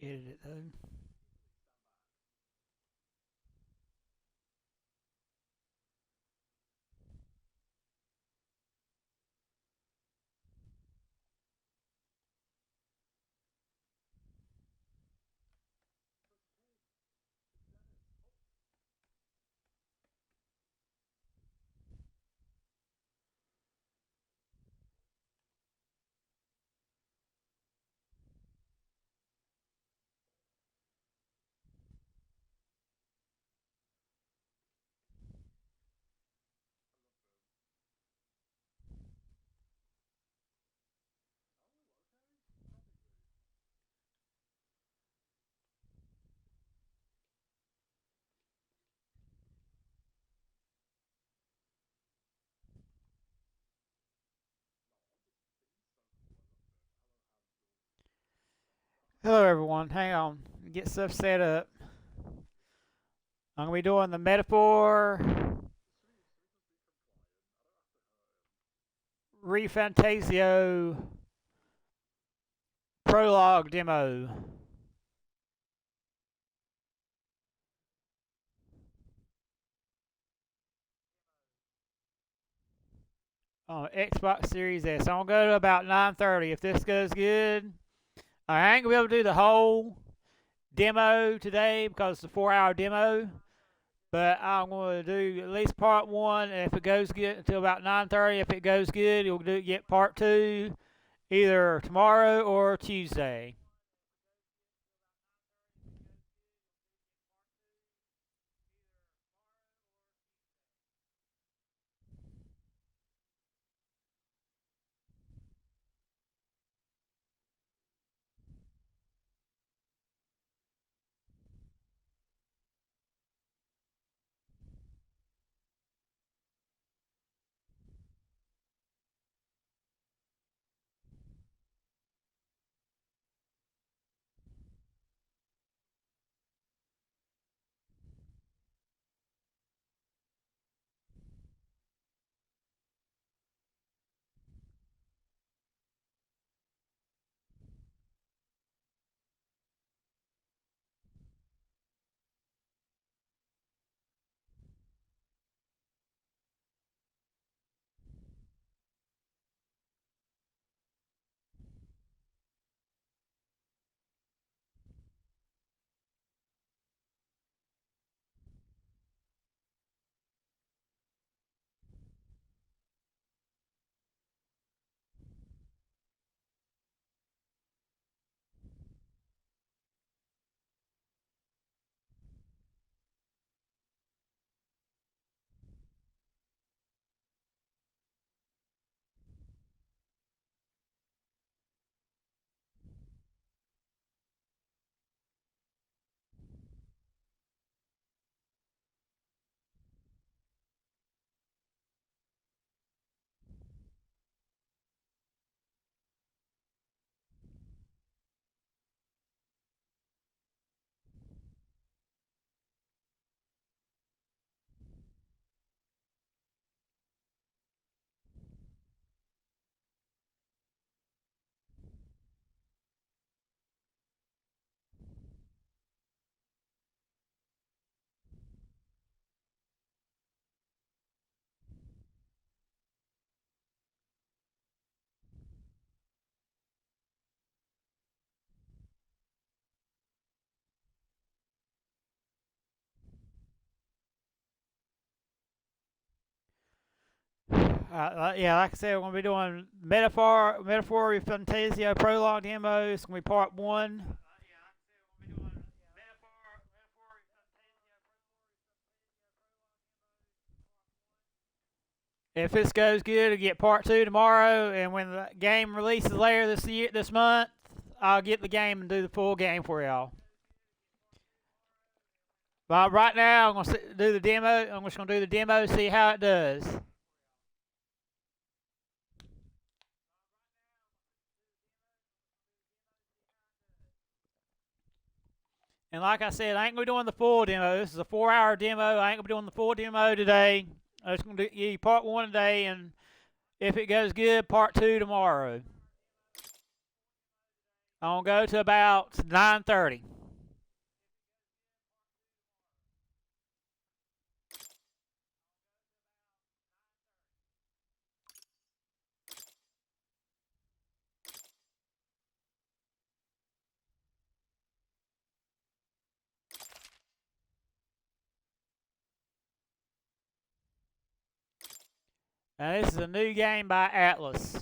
Edit it though. Hello everyone, hang on. Get stuff set up. I'm gonna be doing the metaphor Refantazio prologue demo on Xbox Series S. I'm gonna go to about 9:30. If this goes good, I ain't gonna be able to do the whole demo today because it's a 4-hour demo. But I'm going to do at least part one, and if it goes good until about 9:30, if it goes good, you'll get part two either tomorrow or Tuesday. Yeah, like I said, we're going to be doing Metaphor Fantasia Prologue demo. It's going to be part one. If this goes good, we'll get part two tomorrow. And when the game releases later this month, I'll get the game and do the full game for y'all. But right now, I'm going to do the demo. I'm just going to do the demo, see how it does. And like I said, I ain't gonna be doing the full demo. This is a 4-hour demo. I ain't gonna be doing the full demo today. I'm just gonna give you part one today, and if it goes good, part two tomorrow. I'm gonna go to about 9:30. Now this is a new game by Atlas.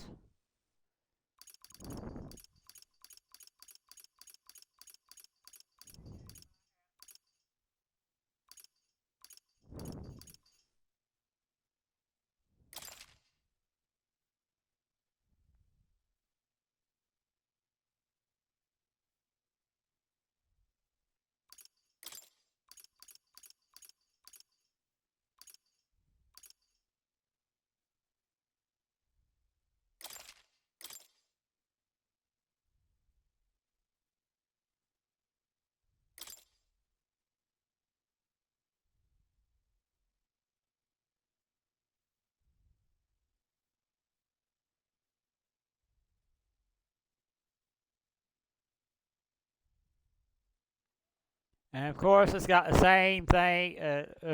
And of course, it's got the same thing.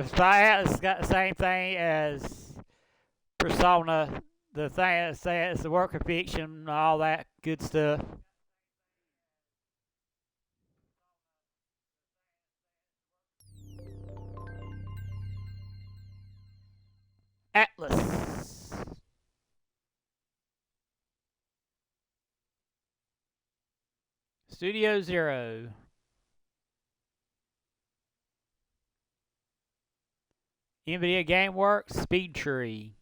Spy Atlas has got the same thing as Persona. The thing that says the work of fiction, all that good stuff. Atlas. Studio Zero. NVIDIA GameWorks Speed Tree.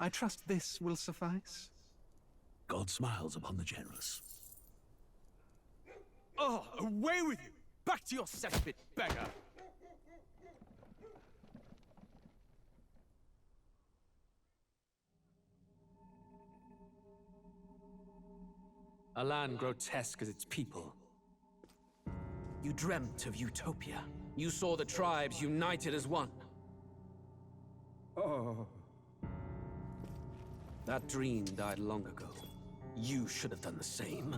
I trust this will suffice. God smiles upon the generous. Oh, away with you! Back to your cesspit, beggar! A land grotesque as its people. You dreamt of utopia. You saw the tribes united as one. Oh. That dream died long ago. You should have done the same.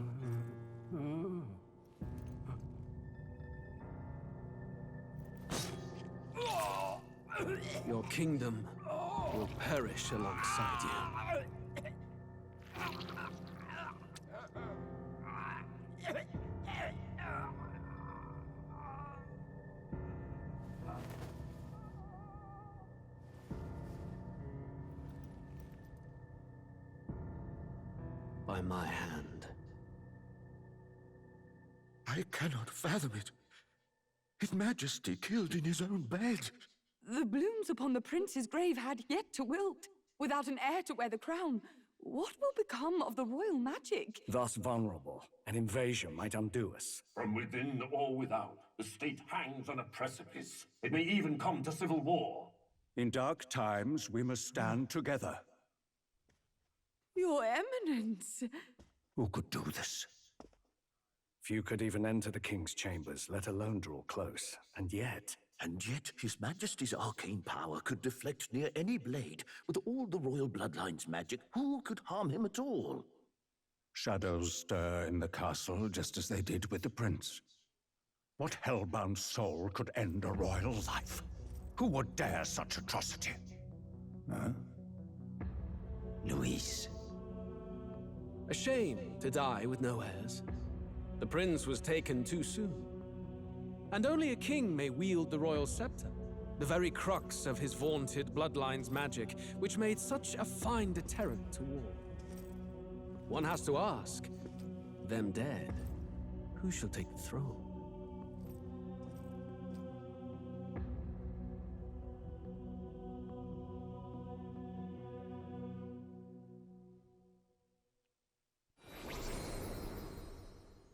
Your kingdom will perish alongside you. By my hand. I cannot fathom it. His Majesty killed in his own bed. The blooms upon the prince's grave had yet to wilt. Without an heir to wear the crown, what will become of the royal magic? Thus vulnerable, an invasion might undo us. From within or without, the state hangs on a precipice. It may even come to civil war. In dark times, we must stand together. Your Eminence! Who could do this? Few could even enter the king's chambers, let alone draw close. And yet, His Majesty's arcane power could deflect near any blade. With all the royal bloodline's magic, who could harm him at all? shadows stir in the castle just as they did with the prince. What hellbound soul could end a royal life? Who would dare such atrocity? Huh? Luis. A shame to die with no heirs. The prince was taken too soon. And only a king may wield the royal scepter, the very crux of his vaunted bloodline's magic, which made such a fine deterrent to war. One has to ask, them dead, who shall take the throne?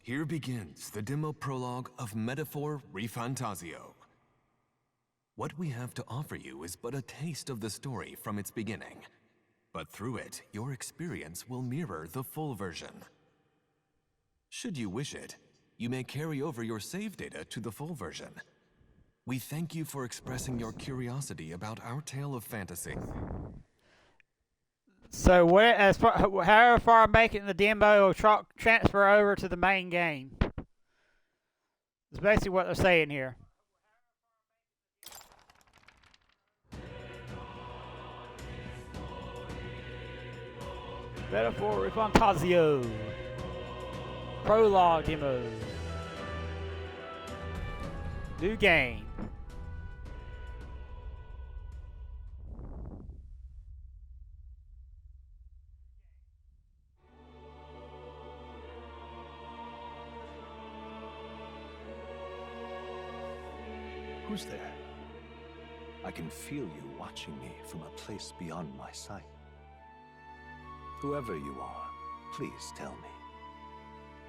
Here begins the demo prologue of Metaphor Refantazio. What we have to offer you is but a taste of the story from its beginning, but through it, your experience will mirror the full version. Should you wish it, you may carry over your save data to the full version. We thank you for expressing your curiosity about our tale of fantasy. So however far I make it in the demo, will transfer over to the main game. That's basically what they're saying here. Metaphor Refantazio. Prologue demo. New game. Who's there? I can feel you watching me from a place beyond my sight. Whoever you are, please tell me.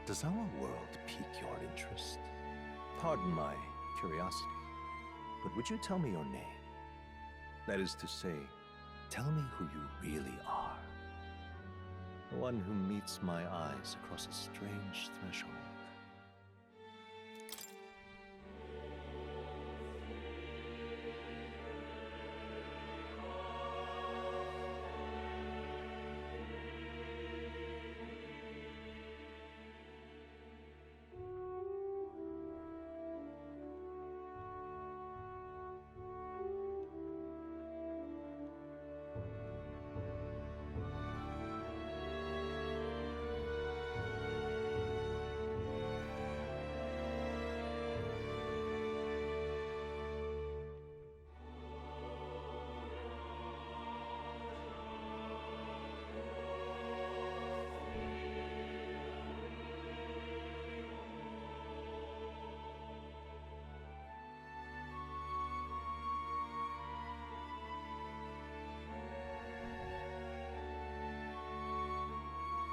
Does our world pique your interest? Pardon my curiosity, but would you tell me your name? That is to say, tell me who you really are. The one who meets my eyes across a strange threshold.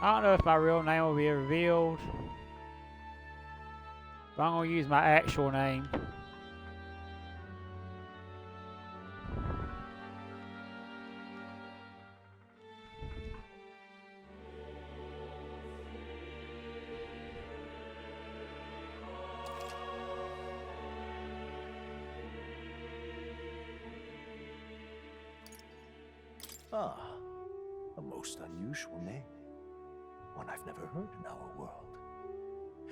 I don't know if my real name will be revealed, but I'm going to use my actual name. Ah, a most unusual name. One I've never heard in our world.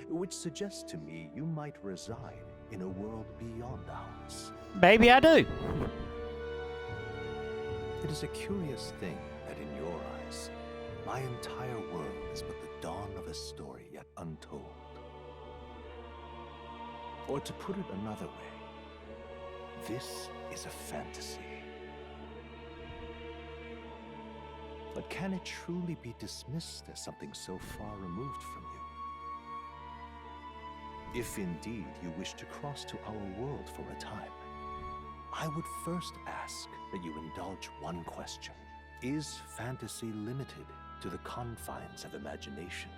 Which suggests to me you might reside in a world beyond ours. Maybe I do. It is a curious thing that in your eyes, my entire world is but the dawn of a story yet untold. Or to put it another way, this is a fantasy. But can it truly be dismissed as something so far removed from you? If indeed you wish to cross to our world for a time, I would first ask that you indulge one question. Is fantasy limited to the confines of imagination?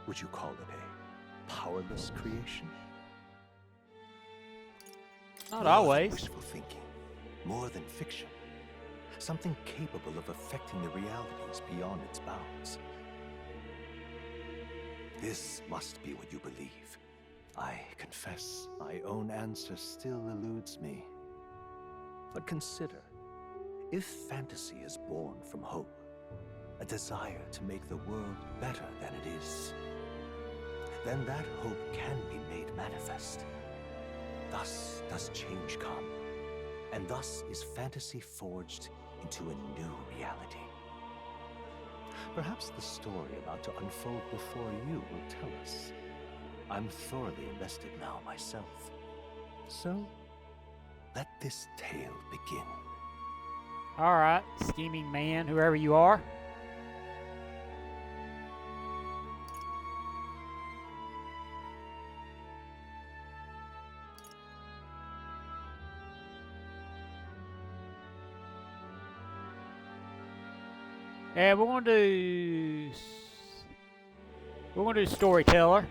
Would you call it a powerless creation? Not More than always. wishful thinking, more than fiction. Something capable of affecting the realities beyond its bounds. This must be what you believe. I confess, my own answer still eludes me. But consider, if fantasy is born from hope, a desire to make the world better than it is, then that hope can be made manifest. Thus does change come, and thus is fantasy forged into a new reality. Perhaps the story about to unfold before you will tell us. I'm thoroughly invested now myself. So, let this tale begin. Alright, scheming man, whoever you are. And we're gonna do storyteller.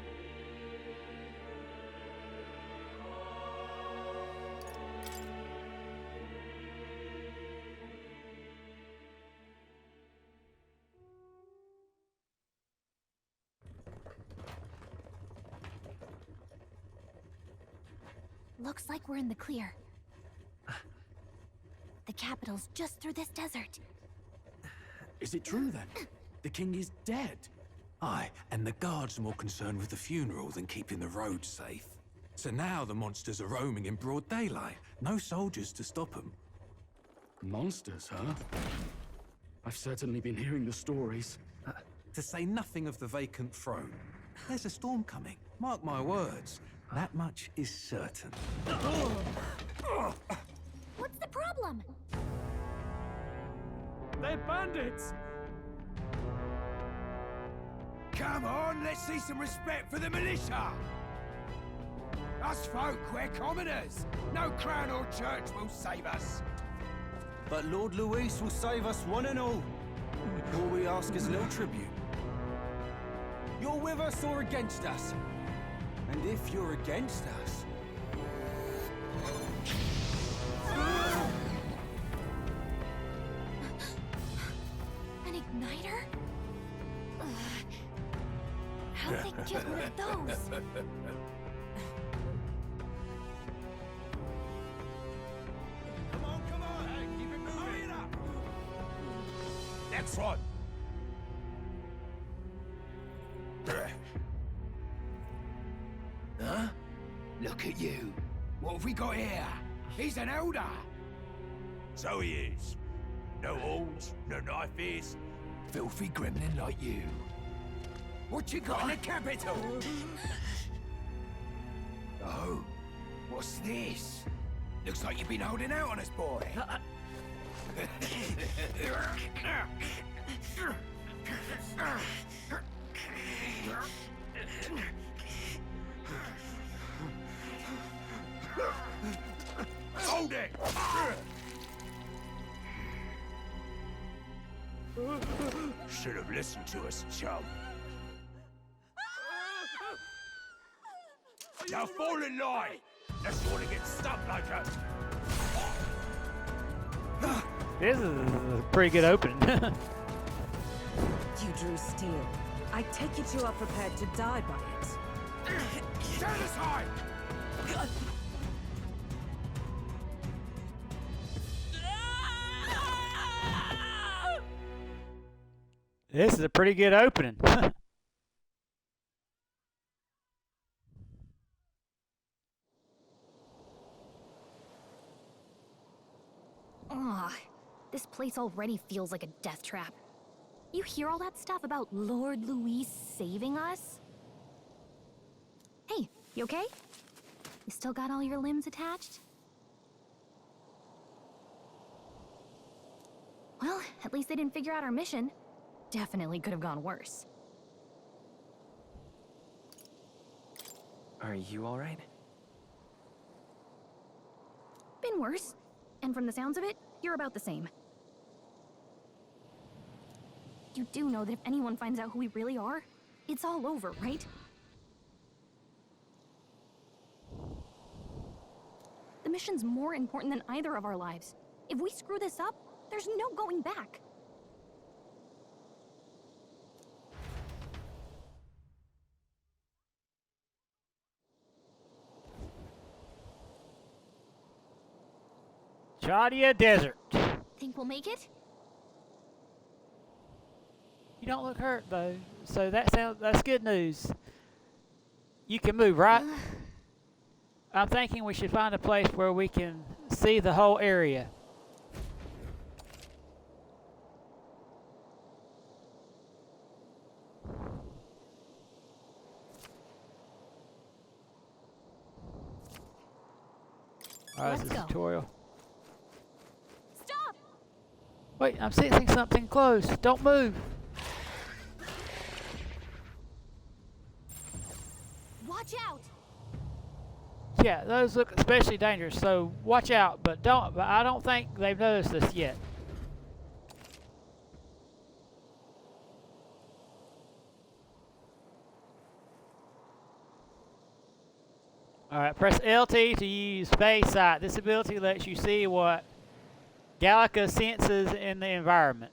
Looks like we're in the clear. The capital's just through this desert. Is it true then? The king is dead? Aye, and the guards are more concerned with the funeral than keeping the roads safe. So now the monsters are roaming in broad daylight. No soldiers to stop them. Monsters, huh? I've certainly been hearing the stories. To say nothing of the vacant throne. There's a storm coming. Mark my words. That much is certain. What's the problem? They're bandits! Come on, let's see some respect for the militia! Us folk, we're commoners. No crown or church will save us. But Lord Luis will save us one and all. All we ask is a little tribute. You're with us or against us? And if you're against us... An igniter? How'd they get one of those? Come on, hey, keep it moving. Hurry it up. Next one. Huh? Look at you. What have we got here? He's an elder. So he is. No horns, no knife ears. Filthy gremlin like you. What you got in the capital? Oh, what's this? Looks like you've been holding out on us, boy. Hold it! Should have listened to us, chum. Now fall in line! Unless you want to get stuck like us. This is a pretty good opening. You drew steel. I take it you are prepared to die by it. Stand aside! This is a pretty good opening. Ugh, this place already feels like a death trap. You hear all that stuff about Lord Luis saving us? Hey, you okay? You still got all your limbs attached? Well, at least they didn't figure out our mission. Definitely could have gone worse. Are you all right? Been worse. And from the sounds of it, you're about the same. You do know that if anyone finds out who we really are, it's all over, right? The mission's more important than either of our lives. If we screw this up, there's no going back. Chadia Desert. Think we'll make it? You don't look hurt though, so that's good news. You can move, right? I'm thinking we should find a place where we can see the whole area. Alright, this is a tutorial. Stop! Wait, I'm sensing something close. Don't move. Watch out! Yeah, those look especially dangerous, so watch out, but I don't think they've noticed us yet. Alright, press LT to use phase sight. This ability lets you see what Gallica senses in the environment.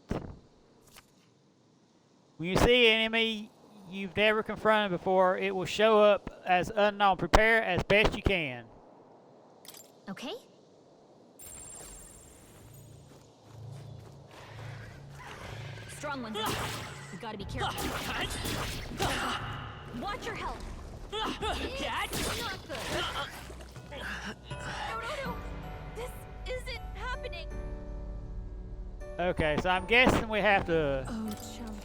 When you see an enemy you've never confronted before, it will show up as unknown. Prepare as best you can. Okay. Strong ones. You gotta be careful. Watch your health. It's not good. No. This isn't happening. Okay, so I'm guessing we have to. Oh, champion.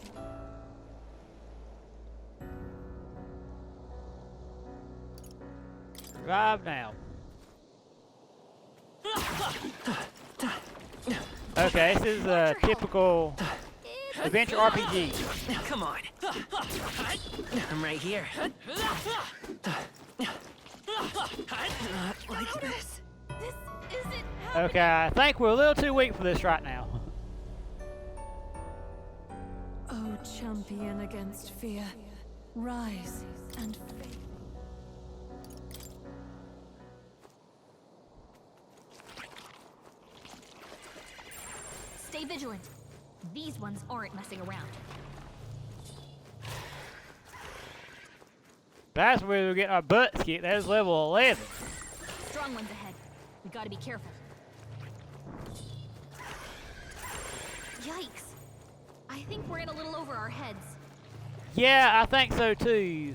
Revive now. Okay, this is a typical adventure RPG. Come on. I'm right here. Not like this. This isn't happening. Okay, I think we're a little too weak for this right now. Oh, champion against fear, rise and faith. Stay vigilant. These ones aren't messing around. That's where we're getting our butts kicked. That's level 11. Strong ones ahead. We gotta be careful. Yikes. I think we're in a little over our heads. Yeah, I think so too.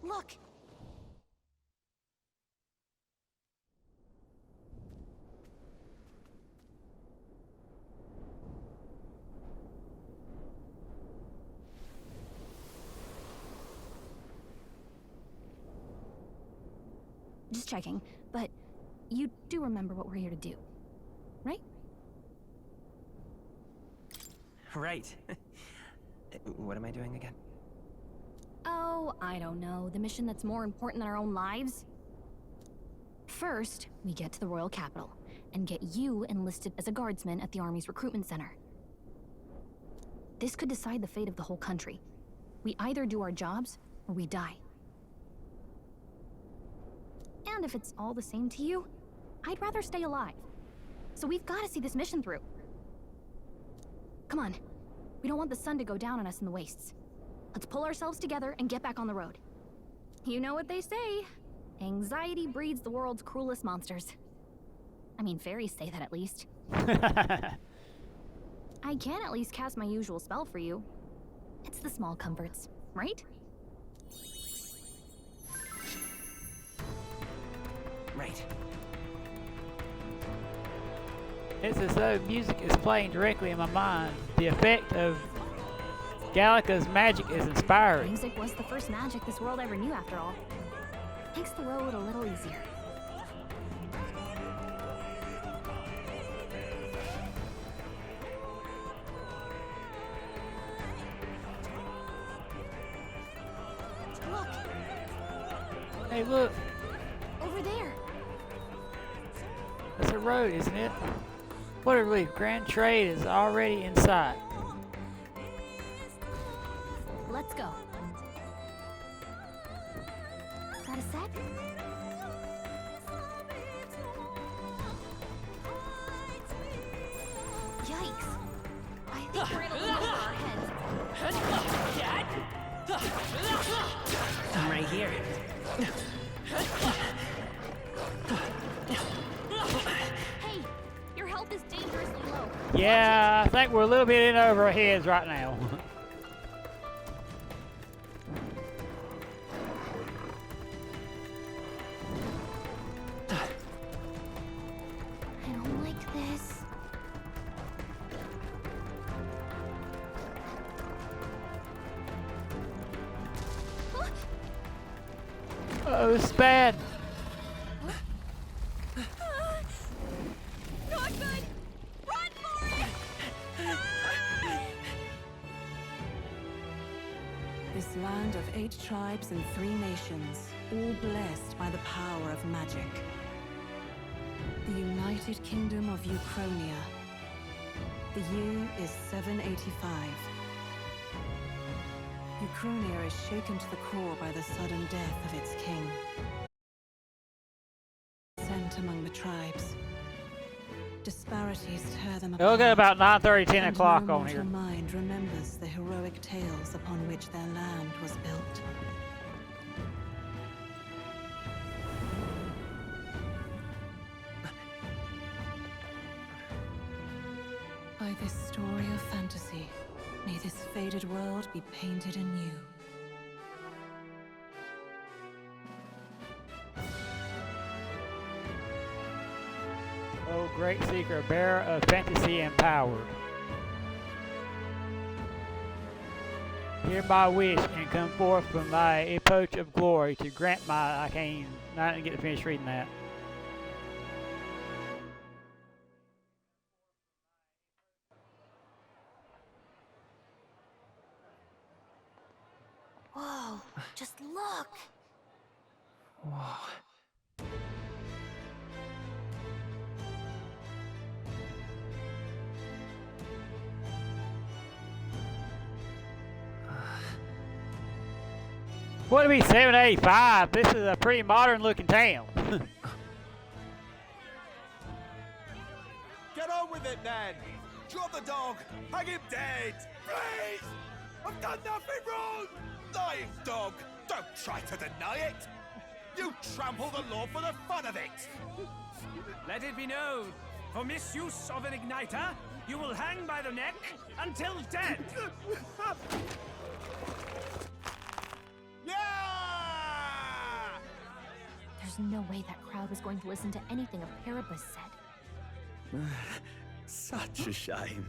Look! Just checking, but you do remember what we're here to do, right? Right. What am I doing again? Oh, I don't know. The mission that's more important than our own lives? First, we get to the royal capital and get you enlisted as a guardsman at the army's recruitment center. This could decide the fate of the whole country. We either do our jobs or we die. And if it's all the same to you, I'd rather stay alive. So we've got to see this mission through. Come on. We don't want the sun to go down on us in the wastes. Let's pull ourselves together and get back on the road. You know what they say. Anxiety breeds the world's cruelest monsters. I mean, fairies say that at least. I can at least cast my usual spell for you. It's the small comforts, right? Right. It's as though music is playing directly in my mind. The effect of Gallica's magic is inspiring. Music was the first magic this world ever knew, after all. Makes the road a little easier. Look! Hey, look! Over there! That's a road, isn't it? What a relief. Grand trade is already in sight. Let's go. Got a sec? Yikes. I think we're in a little over our heads. I'm right here. Hey, your health is dangerously low. Yeah, I think we're a little bit in over our heads right now. I don't like this. Oh, it's bad. Not good! Run for it! This land of 8 tribes and 3 nations, all blessed by the power of magic. The United Kingdom of Uchronia, The year is 785. Ukronia is shaken to the core by the sudden death of its king. Sent among the tribes. Disparities tear them apart. It'll get about 9:30, 10 and o'clock no on here. mortal mind remembers the heroic tales upon which their land was built. By this story of fantasy, may this faded world be painted anew. Oh, great seeker, bearer of fantasy and power. Hear my wish and come forth from thy epoch of glory to grant my... I didn't get to finish reading that. Whoa, just look! Whoa. What would it be, 785? This is a pretty modern looking town. Get on with it, then! Drop the dog! Hang him dead! Please! I've done nothing wrong! Lying dog! Don't try to deny it! You trample the law for the fun of it! Let it be known, for misuse of an igniter, you will hang by the neck until dead! Yeah! There's no way that crowd was going to listen to anything a Paribus said. Such a shame.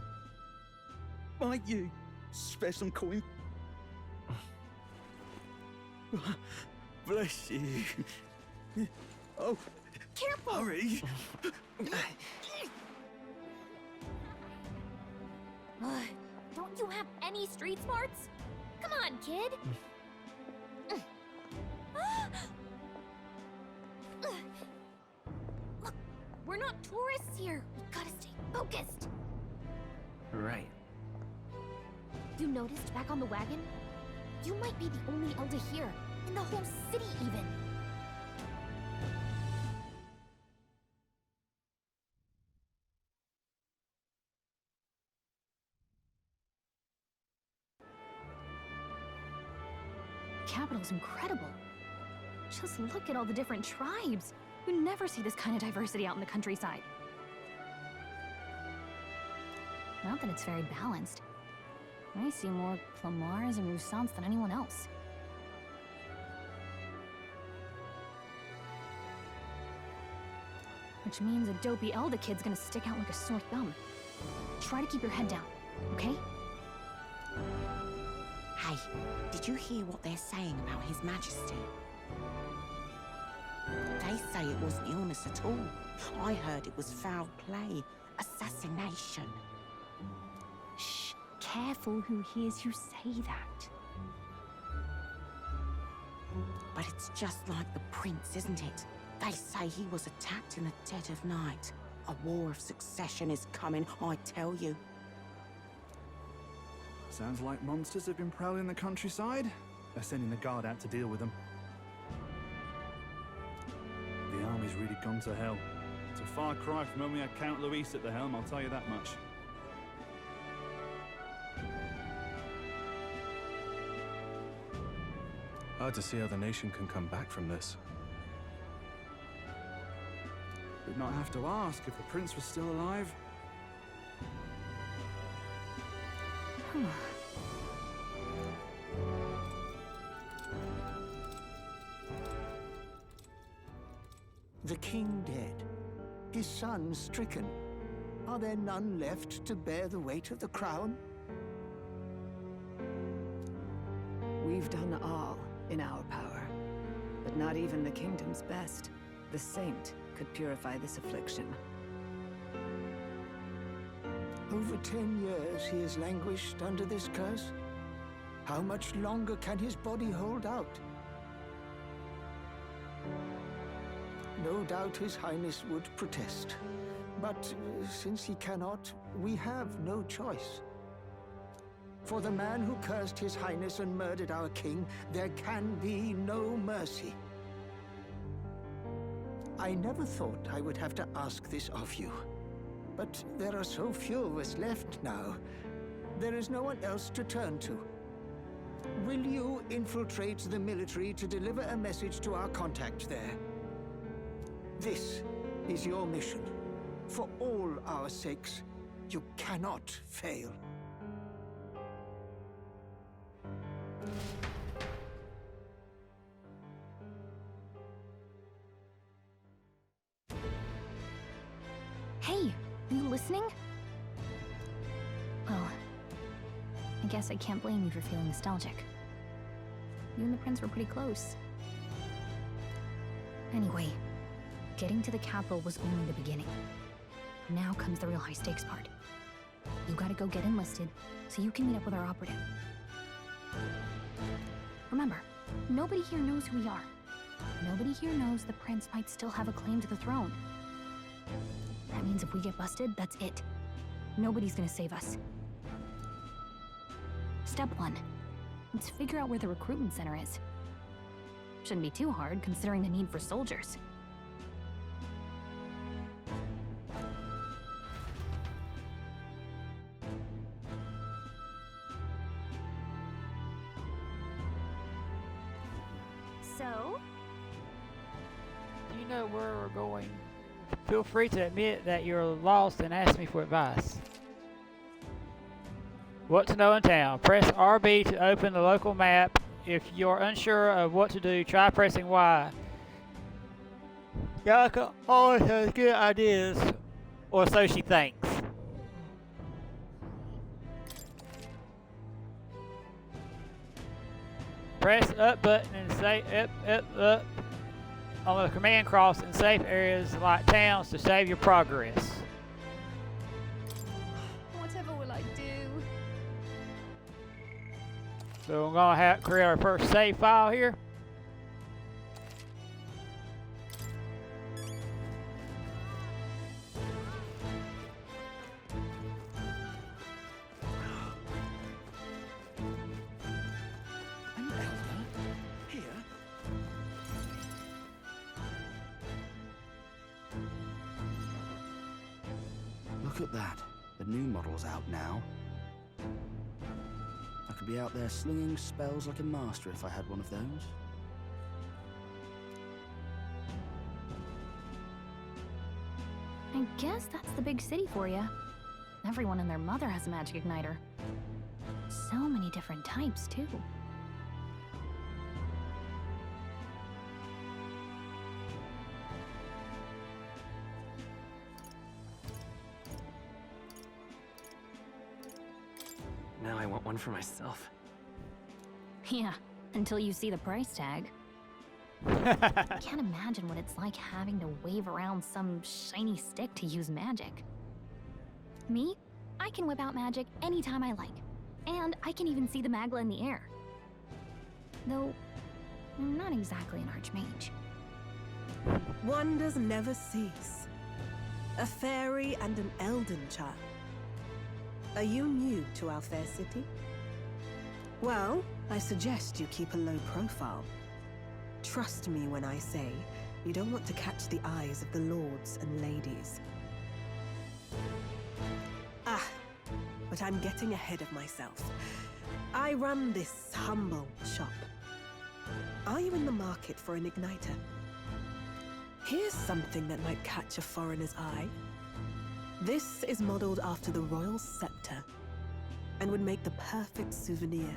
Might you spare some coin? Bless you. Oh, careful! Hurry! Don't you have any street smarts? Come on, kid! Look, we're not tourists here. We gotta stay focused. Right. You noticed back on the wagon? You might be the only elder here, in the whole city even. Capital's incredible. Just look at all the different tribes. You never see this kind of diversity out in the countryside. Not that it's very balanced. I see more Plamars and Roussants than anyone else. Which means a dopey Elder kid's gonna stick out like a sore thumb. Try to keep your head down, okay? Hey, did you hear what they're saying about His Majesty? They say it wasn't illness at all. I heard it was foul play, assassination. Shh, careful who hears you say that. But it's just like the prince, isn't it? They say he was attacked in the dead of night. A war of succession is coming, I tell you. Sounds like monsters have been prowling the countryside. They're sending the guard out to deal with them. The army's really gone to hell. It's a far cry from when we had Count Luis at the helm, I'll tell you that much. Hard to see how the nation can come back from this. We'd not have to ask if the prince was still alive. The king dead, his son stricken. Are there none left to bear the weight of the crown? We've done all in our power, but not even the kingdom's best, the saint, could purify this affliction. Over 10 years he has languished under this curse. How much longer can his body hold out? No doubt His Highness would protest, But since he cannot, we have no choice. For the man who cursed His Highness and murdered our king, there can be no mercy. I never thought I would have to ask this of you. But there are so few of us left now. There is no one else to turn to. Will you infiltrate the military to deliver a message to our contact there? This is your mission. For all our sakes, you cannot fail. Hey, are you listening? Well, I guess I can't blame you for feeling nostalgic. You and the prince were pretty close. Anyway, getting to the capital was only the beginning. Now comes the real high-stakes part. You gotta go get enlisted, so you can meet up with our operative. Remember, nobody here knows who we are. Nobody here knows the prince might still have a claim to the throne. That means if we get busted, that's it. Nobody's gonna save us. Step 1. Let's figure out where the recruitment center is. Shouldn't be too hard, considering the need for soldiers. So? Do you know where we're going? Feel free to admit that you're lost and ask me for advice. What to know in town. Press RB to open the local map. If you're unsure of what to do, try pressing Y. Yaka always has good ideas, or so she thinks. Press up button and say up on the command cross in safe areas like towns to save your progress. Whatever will I do? So I'm gonna have to create our first save file here. An elder? Here? Look at that. The new model's out now. I could be out there slinging spells like a master if I had one of those. I guess that's the big city for you. Everyone and their mother has a magic igniter. So many different types, too. Now I want one for myself. Yeah, until you see the price tag. I can't imagine what it's like having to wave around some shiny stick to use magic. Me? I can whip out magic anytime I like. And I can even see the Magla in the air. Though, I'm not exactly an archmage. Wonders never cease. A fairy and an elden child. Are you new to our fair city? Well, I suggest you keep a low profile. Trust me when I say you don't want to catch the eyes of the lords and ladies. Ah, but I'm getting ahead of myself. I run this humble shop. Are you in the market for an igniter? Here's something that might catch a foreigner's eye. This is modeled after the royal scepter and would make the perfect souvenir.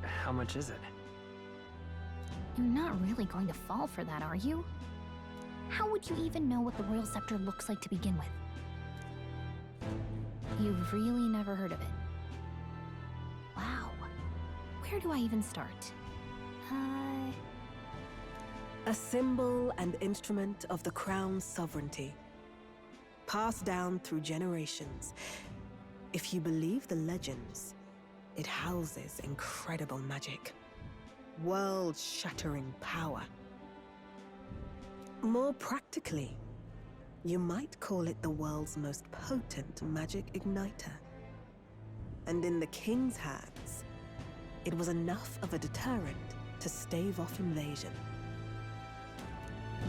How much is it? You're not really going to fall for that, are you? How would you even know what the royal scepter looks like to begin with? You've really never heard of it. Wow. Where do I even start? A symbol and instrument of the crown's sovereignty, passed down through generations. If you believe the legends, it houses incredible magic, world-shattering power. More practically, you might call it the world's most potent magic igniter. And in the king's hands, it was enough of a deterrent to stave off invasion.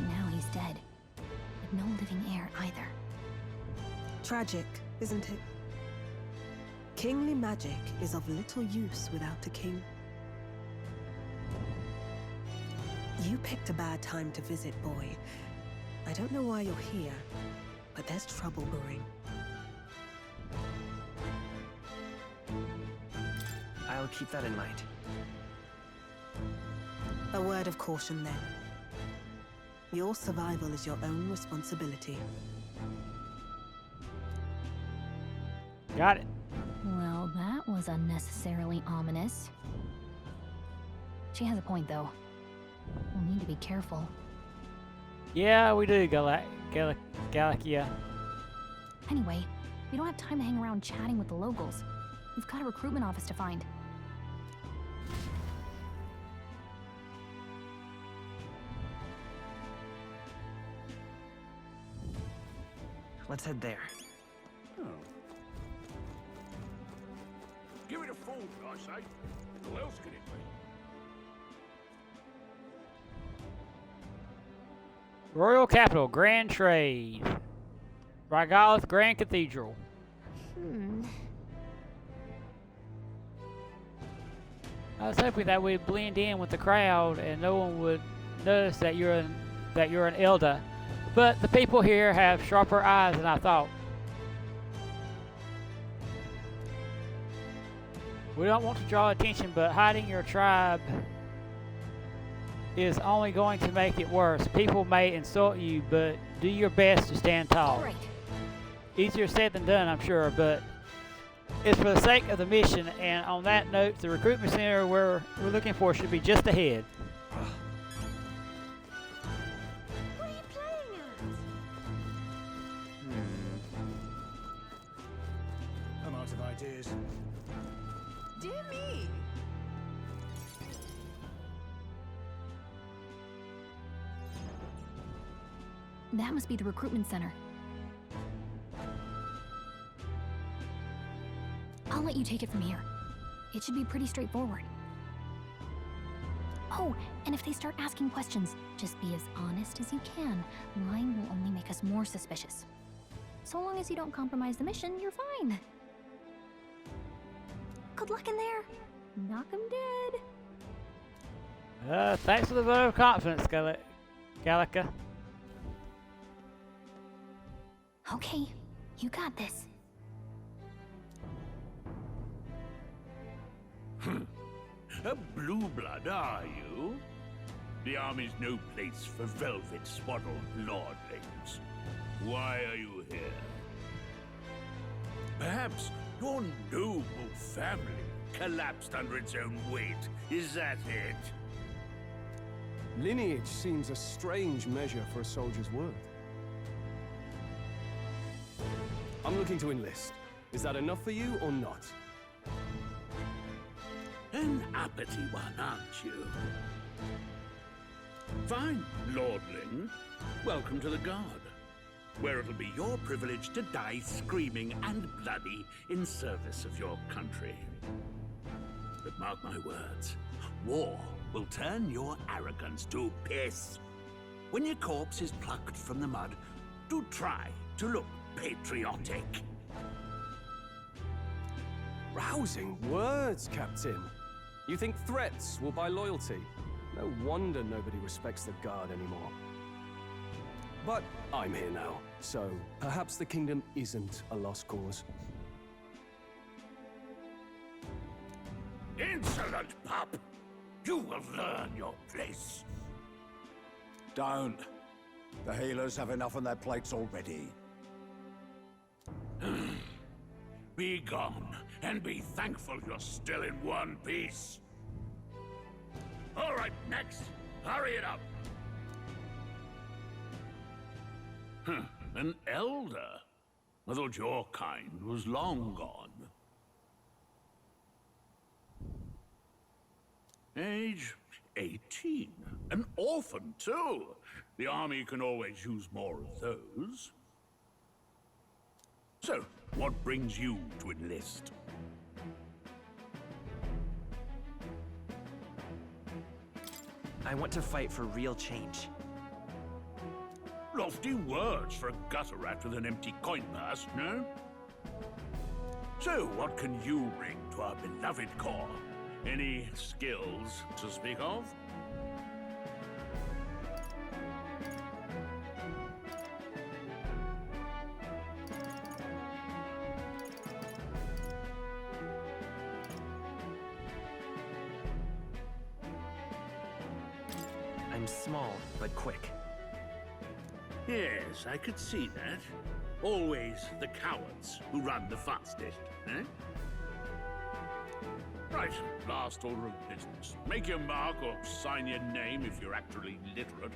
Now he's dead, with no living heir either. Tragic, isn't it? Kingly magic is of little use without a king. You picked a bad time to visit, boy. I don't know why you're here, but there's trouble brewing. I'll keep that in mind. A word of caution, then. Your survival is your own responsibility. Got it. Well, that was unnecessarily ominous. She has a point, though. We'll need to be careful. Yeah, we do, Galakia. Anyway, we don't have time to hang around chatting with the locals. We've got a recruitment office to find. Let's head there. Oh. Give it a fold, I say. Who else can it be? Royal Capital, Grand Trade. Rygalith Grand Cathedral. I was hoping that we'd blend in with the crowd and no one would notice that you're an elder. But the people here have sharper eyes than I thought. We don't want to draw attention, but hiding your tribe is only going to make it worse. People may insult you, but do your best to stand tall. Right. Easier said than done, I'm sure, but it's for the sake of the mission. And on that note, the recruitment center we're looking for should be just ahead. What are you playing at? I'm out of ideas. Dear me! That must be the recruitment center. I'll let you take it from here. It should be pretty straightforward. Oh, and if they start asking questions, just be as honest as you can. Lying will only make us more suspicious. So long as you don't compromise the mission, you're fine. Good luck in there. Knock 'em dead. Thanks for the vote of confidence, Gallica. Okay, you got this. A blue blood, are you? The army's no place for velvet-swaddled lordlings. Why are you here? Perhaps your noble family collapsed under its own weight. Is that it? Lineage seems a strange measure for a soldier's worth. I'm looking to enlist. Is that enough for you or not? An uppity one, aren't you? Fine, lordling. Welcome to the Guard, where it'll be your privilege to die screaming and bloody in service of your country. But mark my words, war will turn your arrogance to piss. When your corpse is plucked from the mud, do try to look patriotic. Rousing words, Captain. You think threats will buy loyalty? No wonder nobody respects the Guard anymore. But I'm here now, so perhaps the kingdom isn't a lost cause. Insolent pup! You will learn your place. Don't. The healers have enough on their plates already. Be gone, and be thankful you're still in one piece. All right, next. Hurry it up. An elder? I thought your kind was long gone. Age 18? An orphan, too. The army can always use more of those. So, what brings you to enlist? I want to fight for real change. Lofty words for a gutter rat with an empty coin purse, no? So, what can you bring to our beloved corps? Any skills to speak of? I'm small, but quick. Yes, I could see that. Always the cowards who run the fastest, eh? Right, last order of business. Make your mark or sign your name if you're actually literate.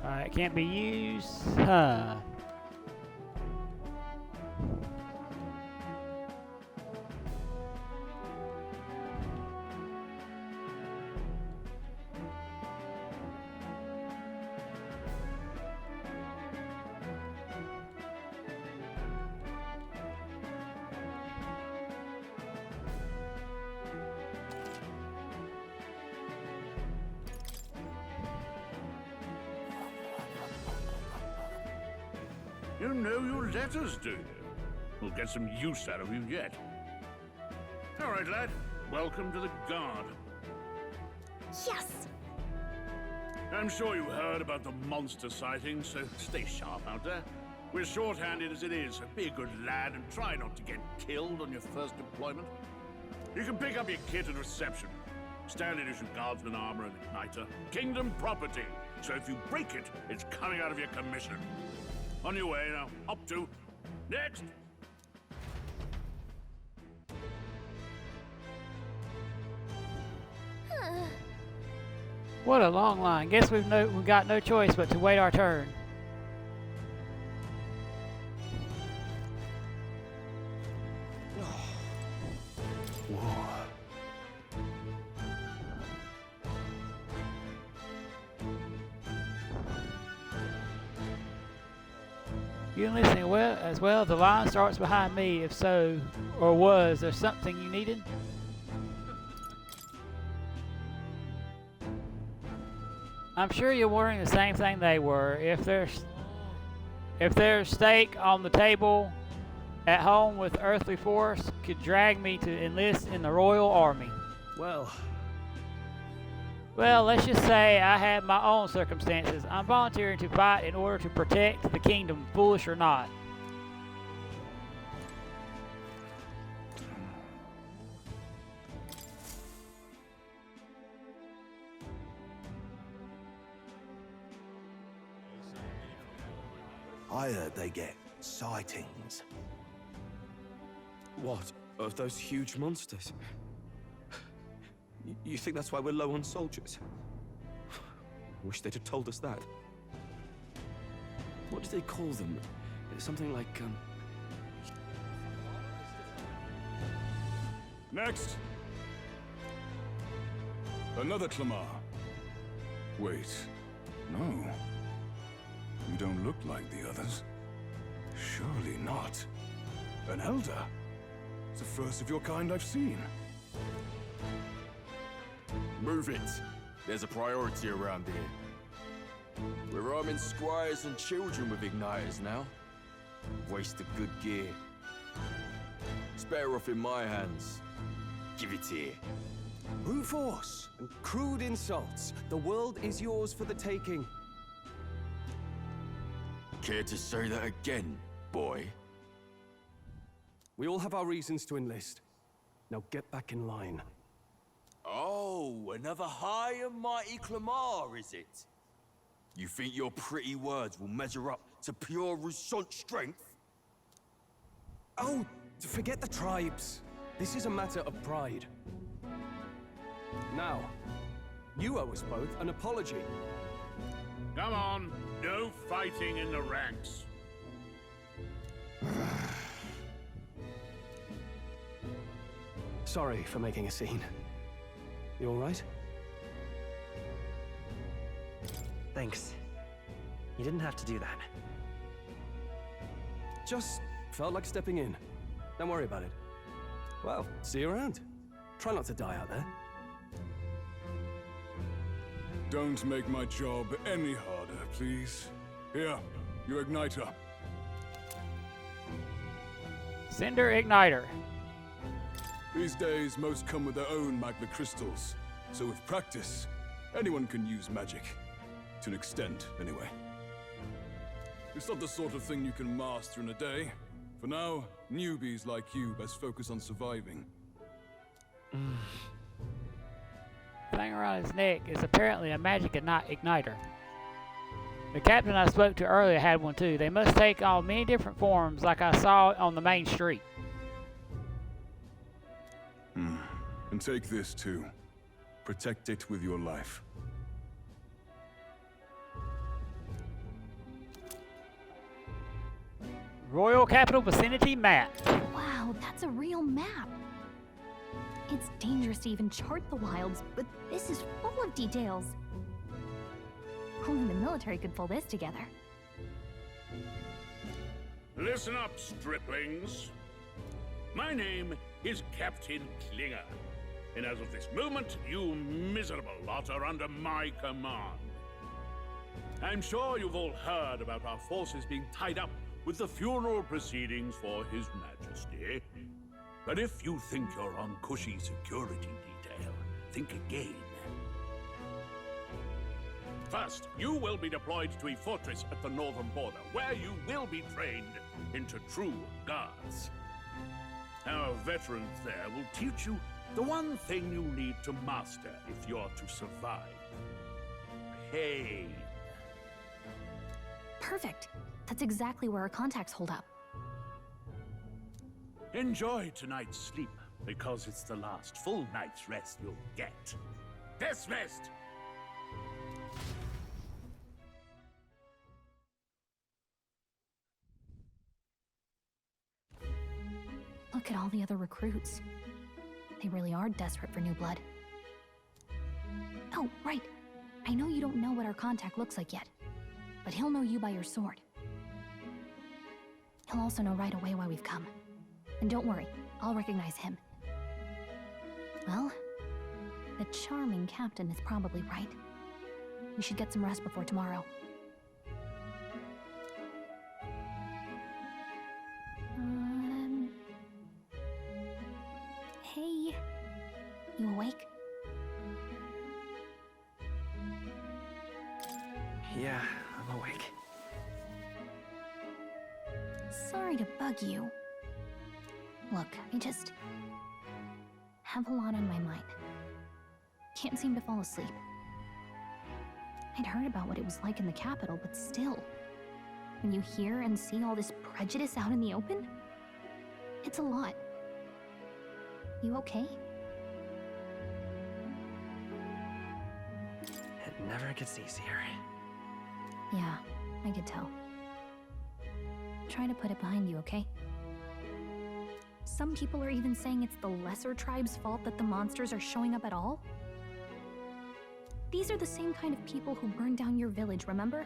Alright, can't be used. Huh. You know your letters, do you? We'll get some use out of you yet. All right, lad. Welcome to the Guard. Yes! I'm sure you heard about the monster sighting, so stay sharp out there. We're short-handed as it is, so be a good lad and try not to get killed on your first deployment. You can pick up your kit at reception. Standard issue guardsman armor and igniter. Kingdom property, so if you break it, it's coming out of your commission. On your way now. Up to. Next! What a long line. Guess we've got no choice but to wait our turn. You listening well as well? The line starts behind me. If so, or was there something you needed? I'm sure you're wondering the same thing they were. If their steak on the table at home with earthly force could drag me to enlist in the Royal Army. Well, let's just say I have my own circumstances. I'm volunteering to fight in order to protect the kingdom, foolish or not. I heard they get sightings. What? Of those huge monsters? You think that's why we're low on soldiers? Wish they'd have told us that. What do they call them? Something like, Next! Another Clamar. Wait, no. You don't look like the others. Surely not. An elder? It's the first of your kind I've seen. Move it. There's a priority around here. We're arming squires and children with igniters now. Waste of good gear. It's better off in my hands. Give it here. brute force and crude insults. The world is yours for the taking. Care to say that again, boy? We all have our reasons to enlist. Now get back in line. Oh, another high and mighty Clamar, is it? You think your pretty words will measure up to pure Russant strength? Oh, forget the tribes. This is a matter of pride. Now, you owe us both an apology. Come on, no fighting in the ranks. Sorry for making a scene. You all right? Thanks. You didn't have to do that. Just felt like stepping in. Don't worry about it. Well, see you around. Try not to die out there. Don't make my job any harder, please. Here, you igniter. Cinder Igniter. These days, most come with their own magma crystals. So with practice, anyone can use magic. To an extent, anyway. It's not the sort of thing you can master in a day. For now, newbies like you best focus on surviving. Thing around his neck is apparently a magic igniter. The captain I spoke to earlier had one too. They must take on many different forms like I saw on the main street. And take this too. Protect it with your life. Royal Capital Vicinity map. Wow, that's a real map. It's dangerous to even chart the wilds, but this is full of details. Only the military could pull this together. Listen up, striplings. My name is Captain Klinger, and as of this moment, you miserable lot are under my command. I'm sure you've all heard about our forces being tied up with the funeral proceedings for His Majesty. But if you think you're on cushy security detail, think again. First, you will be deployed to a fortress at the northern border, where you will be trained into true guards. Our veterans there will teach you the one thing you need to master if you're to survive. Pain. Perfect. That's exactly where our contacts hold up. Enjoy tonight's sleep, because it's the last full night's rest you'll get. Dismissed! Look at all the other recruits. They really are desperate for new blood. Oh, right. I know you don't know what our contact looks like yet, but he'll know you by your sword. He'll also know right away why we've come. And don't worry, I'll recognize him. Well, the charming captain is probably right. We should get some rest before tomorrow. Hey, you awake? Yeah, I'm awake. Sorry to bug you. Look, I just have a lot on my mind. Can't seem to fall asleep. I'd heard about what it was like in the capital, but still, when you hear and see all this prejudice out in the open, it's a lot. You okay? It never gets easier. Yeah, I could tell. Try to put it behind you, okay? Some people are even saying it's the lesser tribe's fault that the monsters are showing up at all. These are the same kind of people who burned down your village, remember?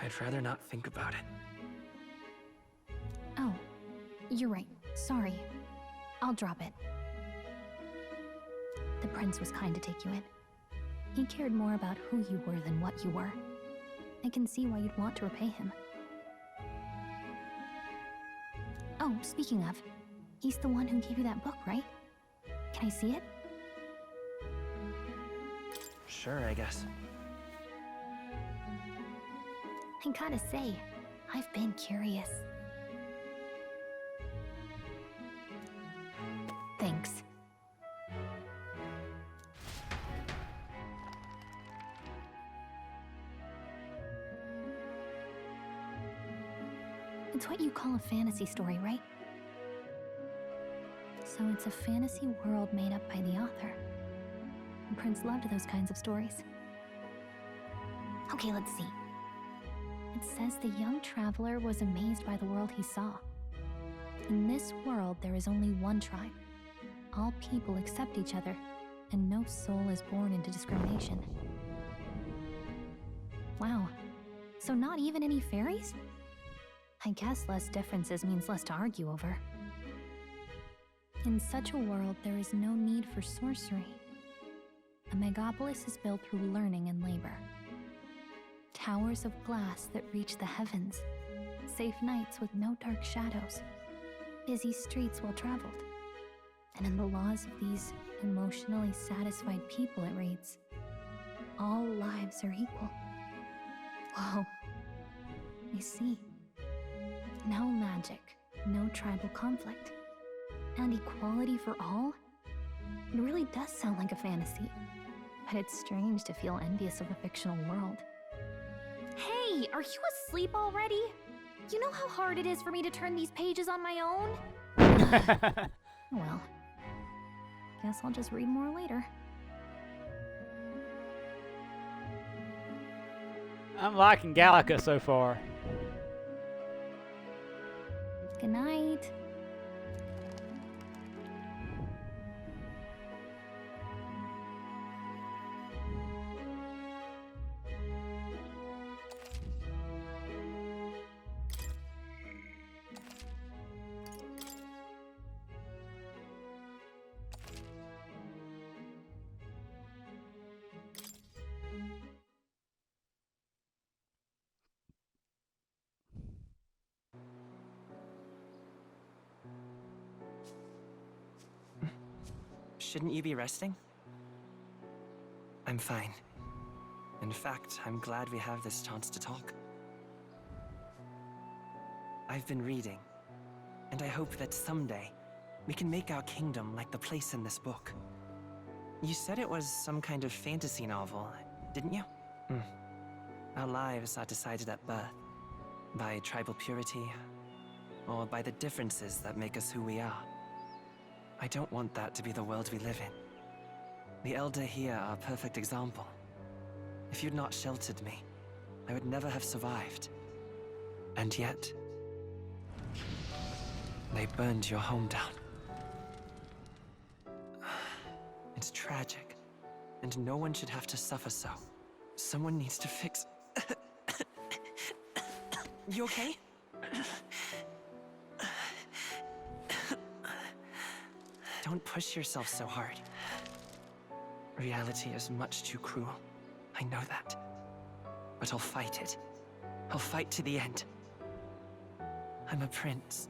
I'd rather not think about it. Oh, you're right. Sorry. I'll drop it. The prince was kind to take you in. He cared more about who you were than what you were. I can see why you'd want to repay him. Oh, speaking of, he's the one who gave you that book, right? Can I see it? Sure, I guess. I gotta say, I've been curious. Thanks. It's what you call a fantasy story, right? So it's a fantasy world made up by the author. And Prince loved those kinds of stories. Okay, let's see. It says the young traveler was amazed by the world he saw. In this world, there is only one tribe. All people accept each other, and no soul is born into discrimination. Wow. So not even any fairies? I guess less differences means less to argue over. In such a world, there is no need for sorcery. A megapolis is built through learning and labor. Towers of glass that reach the heavens. Safe nights with no dark shadows. Busy streets well traveled. And in the laws of these emotionally satisfied people, it reads, all lives are equal. Whoa. I see. No magic, no tribal conflict, and equality for all? It really does sound like a fantasy, but it's strange to feel envious of a fictional world. Hey, are you asleep already? You know how hard it is for me to turn these pages on my own? Well, guess I'll just read more later. I'm liking Gallica so far. Good night. Shouldn't you be resting? I'm fine. In fact, I'm glad we have this chance to talk. I've been reading, and I hope that someday we can make our kingdom like the place in this book. You said it was some kind of fantasy novel, didn't you? Our lives are decided at birth, by tribal purity, or by the differences that make us who we are. I don't want that to be the world we live in. The Elder here are a perfect example. If you'd not sheltered me, I would never have survived. And yet, they burned your home down. It's tragic, and no one should have to suffer so. Someone needs to fix... You okay? Don't push yourself so hard. Reality is much too cruel. I know that. But I'll fight it. I'll fight to the end. I'm a prince.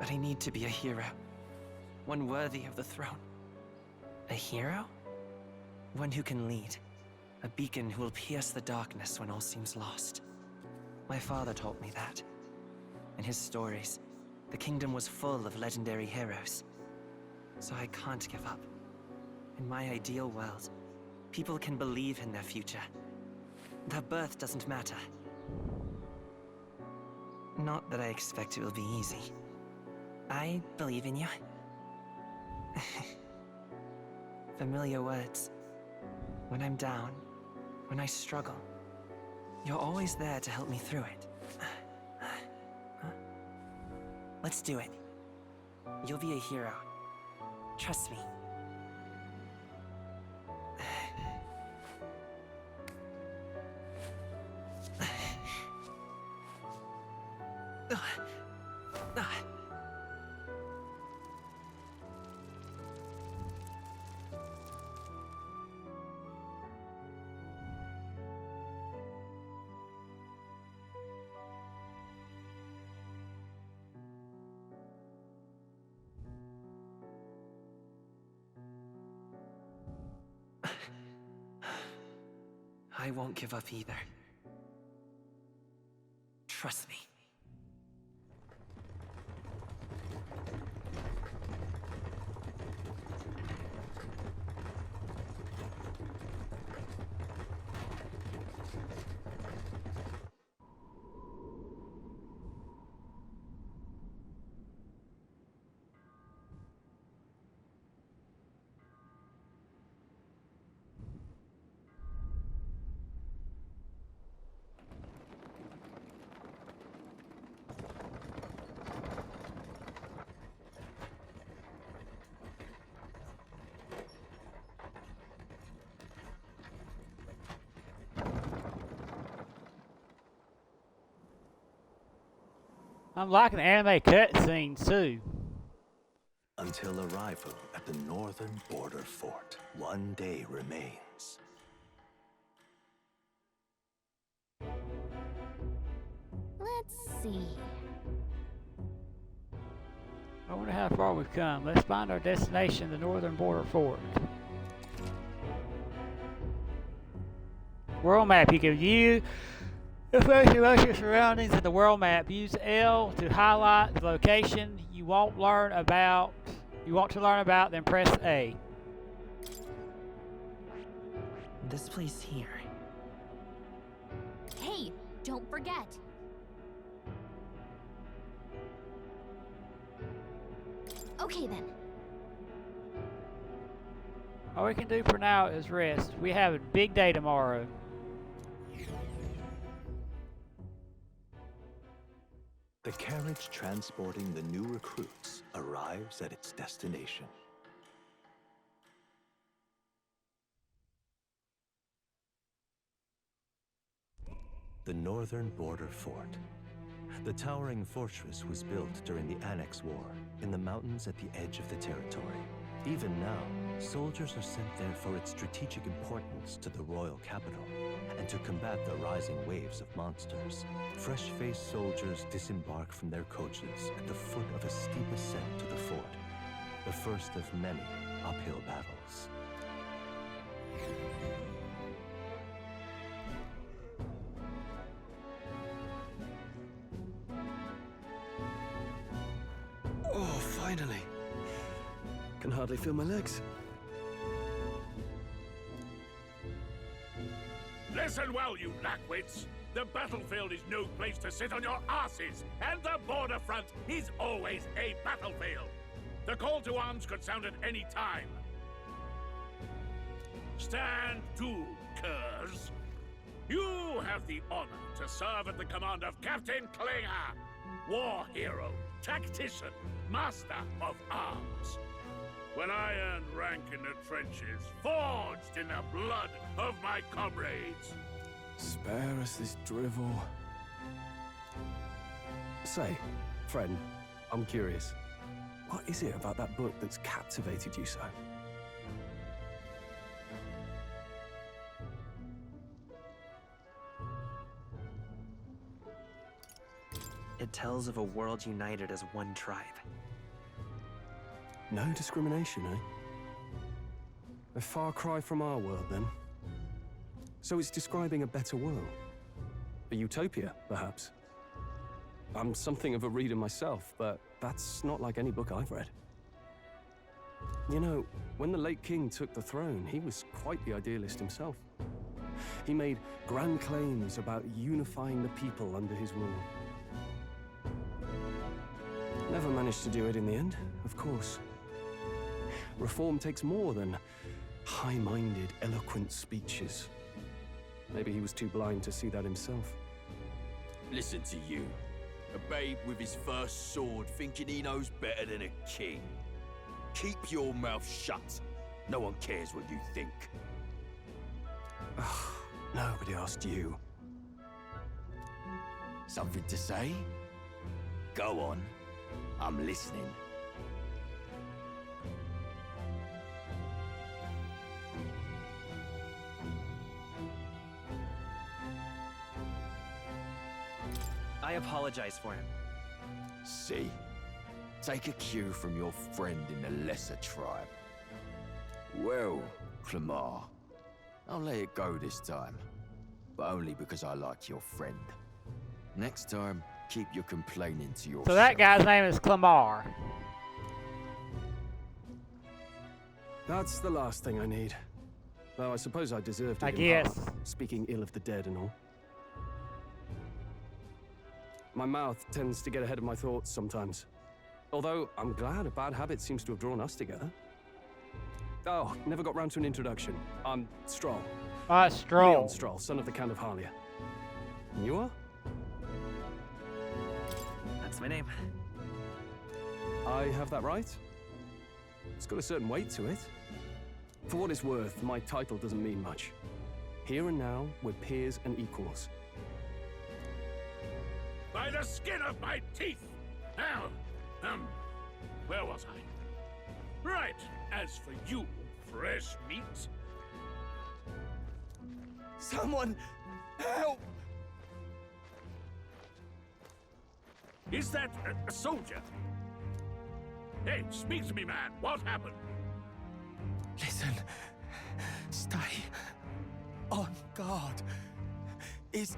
But I need to be a hero. One worthy of the throne. A hero? One who can lead. A beacon who will pierce the darkness when all seems lost. My father taught me that. In his stories, the kingdom was full of legendary heroes. So I can't give up. In my ideal world, people can believe in their future. Their birth doesn't matter. Not that I expect it will be easy. I believe in you. Familiar words. When I'm down, when I struggle, you're always there to help me through it. Let's do it. You'll be a hero. Trust me. I won't give up either. Trust me. I'm liking the anime cutscenes too. Until arrival at the northern border fort, one day remains. Let's see. I wonder how far we've come. Let's find our destination, the northern border fort. World map. You can view most of your surroundings in the world map. Use L to highlight the location you want to learn about. Then press A. This place here. Hey, don't forget. Okay then. All we can do for now is rest. We have a big day tomorrow. The carriage transporting the new recruits arrives at its destination. The northern border fort. The towering fortress was built during the Annex War in the mountains at the edge of the territory. Even now, soldiers are sent there for its strategic importance to the royal capital and to combat the rising waves of monsters. Fresh-faced soldiers disembark from their coaches at the foot of a steep ascent to the fort, the first of many uphill battles. Oh, finally. Can hardly feel my legs. Listen well, you lackwits. The battlefield is no place to sit on your asses, and the border front is always a battlefield. The call to arms could sound at any time. Stand to, curs. You have the honor to serve at the command of Captain Klinger, war hero, tactician, master of arms. When I earned rank in the trenches, forged in the blood of my comrades. Spare us this drivel. Say, friend, I'm curious. What is it about that book that's captivated you so? It tells of a world united as one tribe. No discrimination, eh? A far cry from our world, then. So it's describing a better world. A utopia, perhaps. I'm something of a reader myself, but that's not like any book I've read. You know, when the late king took the throne, he was quite the idealist himself. He made grand claims about unifying the people under his rule. Never managed to do it in the end, of course. Reform takes more than high-minded, eloquent speeches. Maybe he was too blind to see that himself. Listen to you. A babe with his first sword thinking he knows better than a king. Keep your mouth shut. No one cares what you think. Nobody asked you. Something to say? Go on. I'm listening. I apologize for him. See? Take a cue from your friend in the lesser tribe. Well, Clemar, I'll let it go this time. But only because I like your friend. Next time, keep your complaining to yourself. So that guy's name is Clemar. That's the last thing I need. Though I suppose I deserved it. I in guess. part, speaking ill of the dead and all. My mouth tends to get ahead of my thoughts sometimes. Although, I'm glad a bad habit seems to have drawn us together. Oh, never got round to an introduction. I'm Stroll. Stroll. Leon Stroll, son of the Count of Harlia. And you are? That's my name. I have that right? It's got a certain weight to it. For what it's worth, my title doesn't mean much. Here and now, we're peers and equals. The by the skin of my teeth! Now, where was I? Right, as for you, fresh meat. Someone help! Is that a soldier? Hey, speak to me, man. What happened? Listen. Stay on guard. It's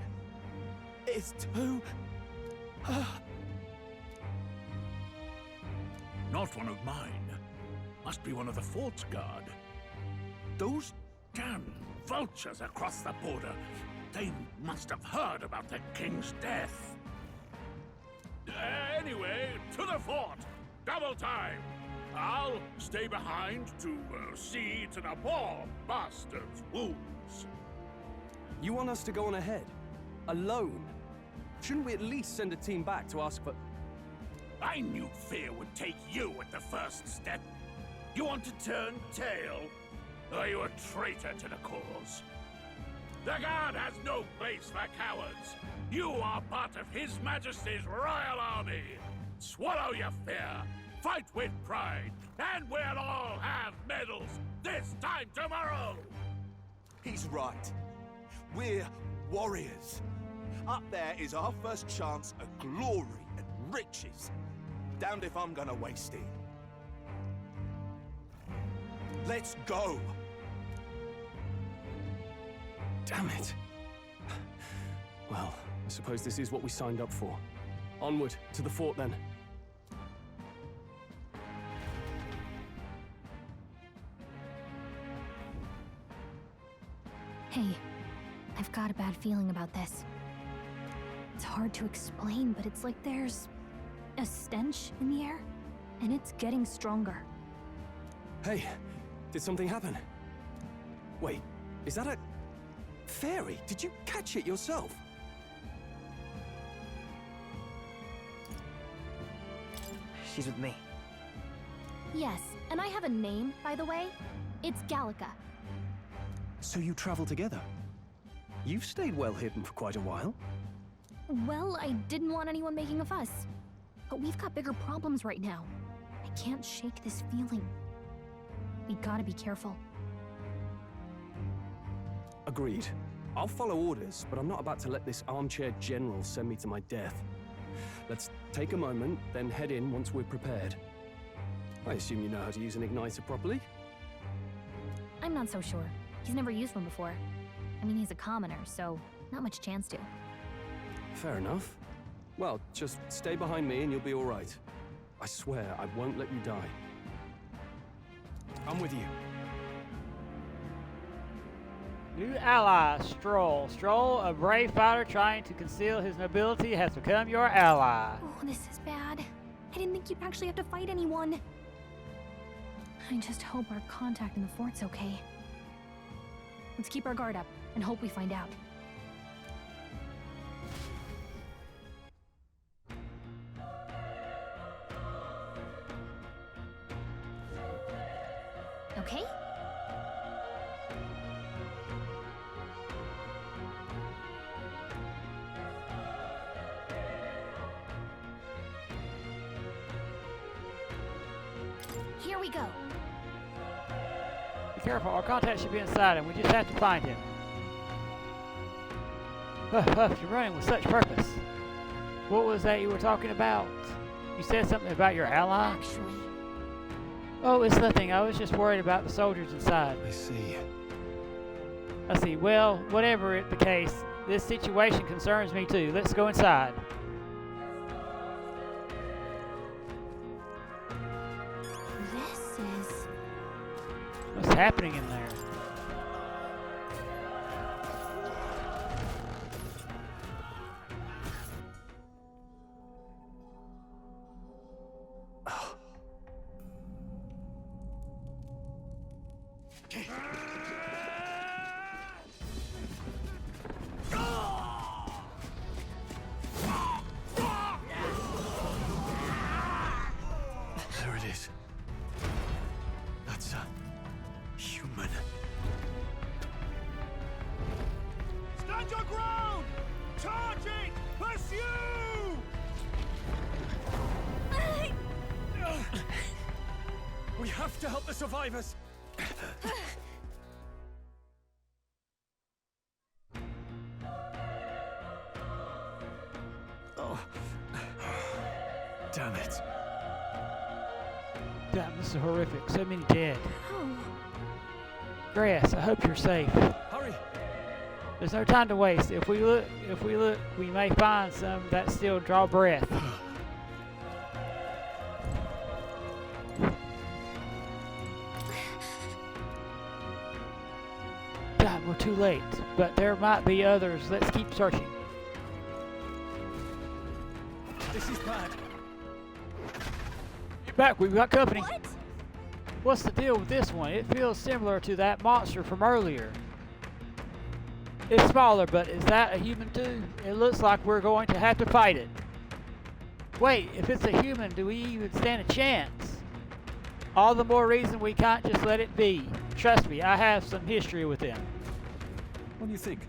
too... Not one of mine. Must be one of the fort's guard. Those damn vultures across the border. They must have heard about the king's death. Anyway, to the fort. Double time. I'll stay behind to see to the poor bastard's wounds. You want us to go on ahead? Alone? Shouldn't we at least send a team back to ask for... I knew fear would take you at the first step. You want to turn tail? Are you a traitor to the cause? The Guard has no place for cowards. You are part of His Majesty's Royal Army. Swallow your fear, fight with pride, and we'll all have medals this time tomorrow! He's right. We're warriors. Up there is our first chance at glory and riches. Damned if I'm gonna waste it. Let's go! Damn it. Well, I suppose this is what we signed up for. Onward, to the fort then. Hey, I've got a bad feeling about this. It's hard to explain, but it's like there's a stench in the air, and it's getting stronger. Hey, did something happen? Wait, is that a... fairy? Did you catch it yourself? She's with me. Yes, and I have a name, by the way. It's Gallica. So you travel together? You've stayed well hidden for quite a while. Well, I didn't want anyone making a fuss. But we've got bigger problems right now. I can't shake this feeling. We gotta be careful. Agreed. I'll follow orders, but I'm not about to let this armchair general send me to my death. Let's take a moment, then head in once we're prepared. I assume you know how to use an igniter properly? I'm not so sure. He's never used one before. I mean, he's a commoner, so not much chance to. Fair enough. Well, just stay behind me and you'll be all right. I swear I won't let you die. I'm with you. New ally, Stroll. Stroll, a brave fighter trying to conceal his nobility, has become your ally. Oh, this is bad. I didn't think you'd actually have to fight anyone. I just hope our contact in the fort's okay. Let's keep our guard up and hope we find out. Okay? Here we go. Be careful, our contact should be inside and we just have to find him. Huff, you're running with such purpose. What was that you were talking about? You said something about your ally? Actually. Oh, it's nothing. I was just worried about the soldiers inside. I see. I see. Well, whatever the case, this situation concerns me too. Let's go inside. This is... What's happening in there? There it is. That's a human. Stand your ground! Charge it! Pursue! We have to help the survivors! Oh. Damn it. Damn, this is horrific. So many dead. Oh. Grass, I hope you're safe. Hurry! There's no time to waste. If we look, we may find some that still draw breath. God, we're too late. But there might be others. Let's keep searching. This is bad. Get back, we've got company. What? What's the deal with this one? It feels similar to that monster from earlier. It's smaller, but is that a human too? It looks like we're going to have to fight it. Wait, if it's a human, do we even stand a chance? All the more reason we can't just let it be. Trust me, I have some history with them. What do you think?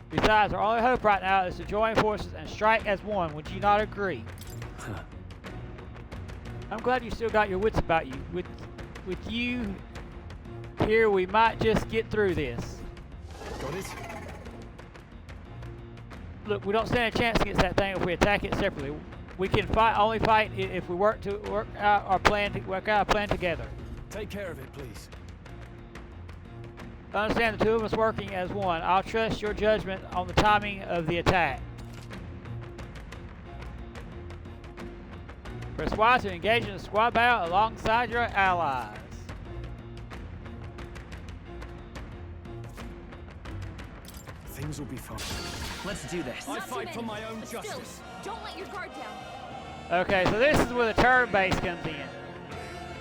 Besides, our only hope right now is to join forces and strike as one. Would you not agree? Huh. I'm glad you still got your wits about you. With you here, we might just get through this. Got it? Look, we don't stand a chance against that thing if we attack it separately. We can only fight if we work out our plan together. Take care of it, please. I understand the two of us working as one. I'll trust your judgment on the timing of the attack. Press Y to engage in a squad battle alongside your allies. Things will be fine. Let's do this. I fight for my own But still, justice. don't let your guard down. Okay, so this is where the turn base comes in.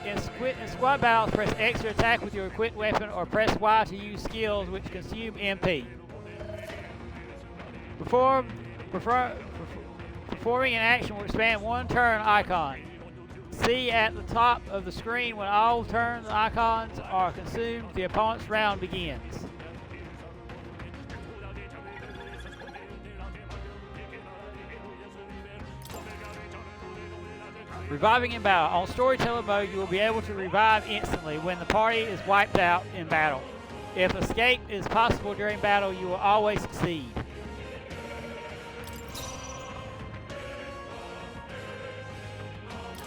In squad battles, press X to attack with your equipped weapon, or press Y to use skills which consume MP. Performing an action will expand one turn icon. See at the top of the screen when all turn icons are consumed, the opponent's round begins. Reviving in battle. On storyteller mode, you will be able to revive instantly when the party is wiped out in battle. If escape is possible during battle, you will always succeed.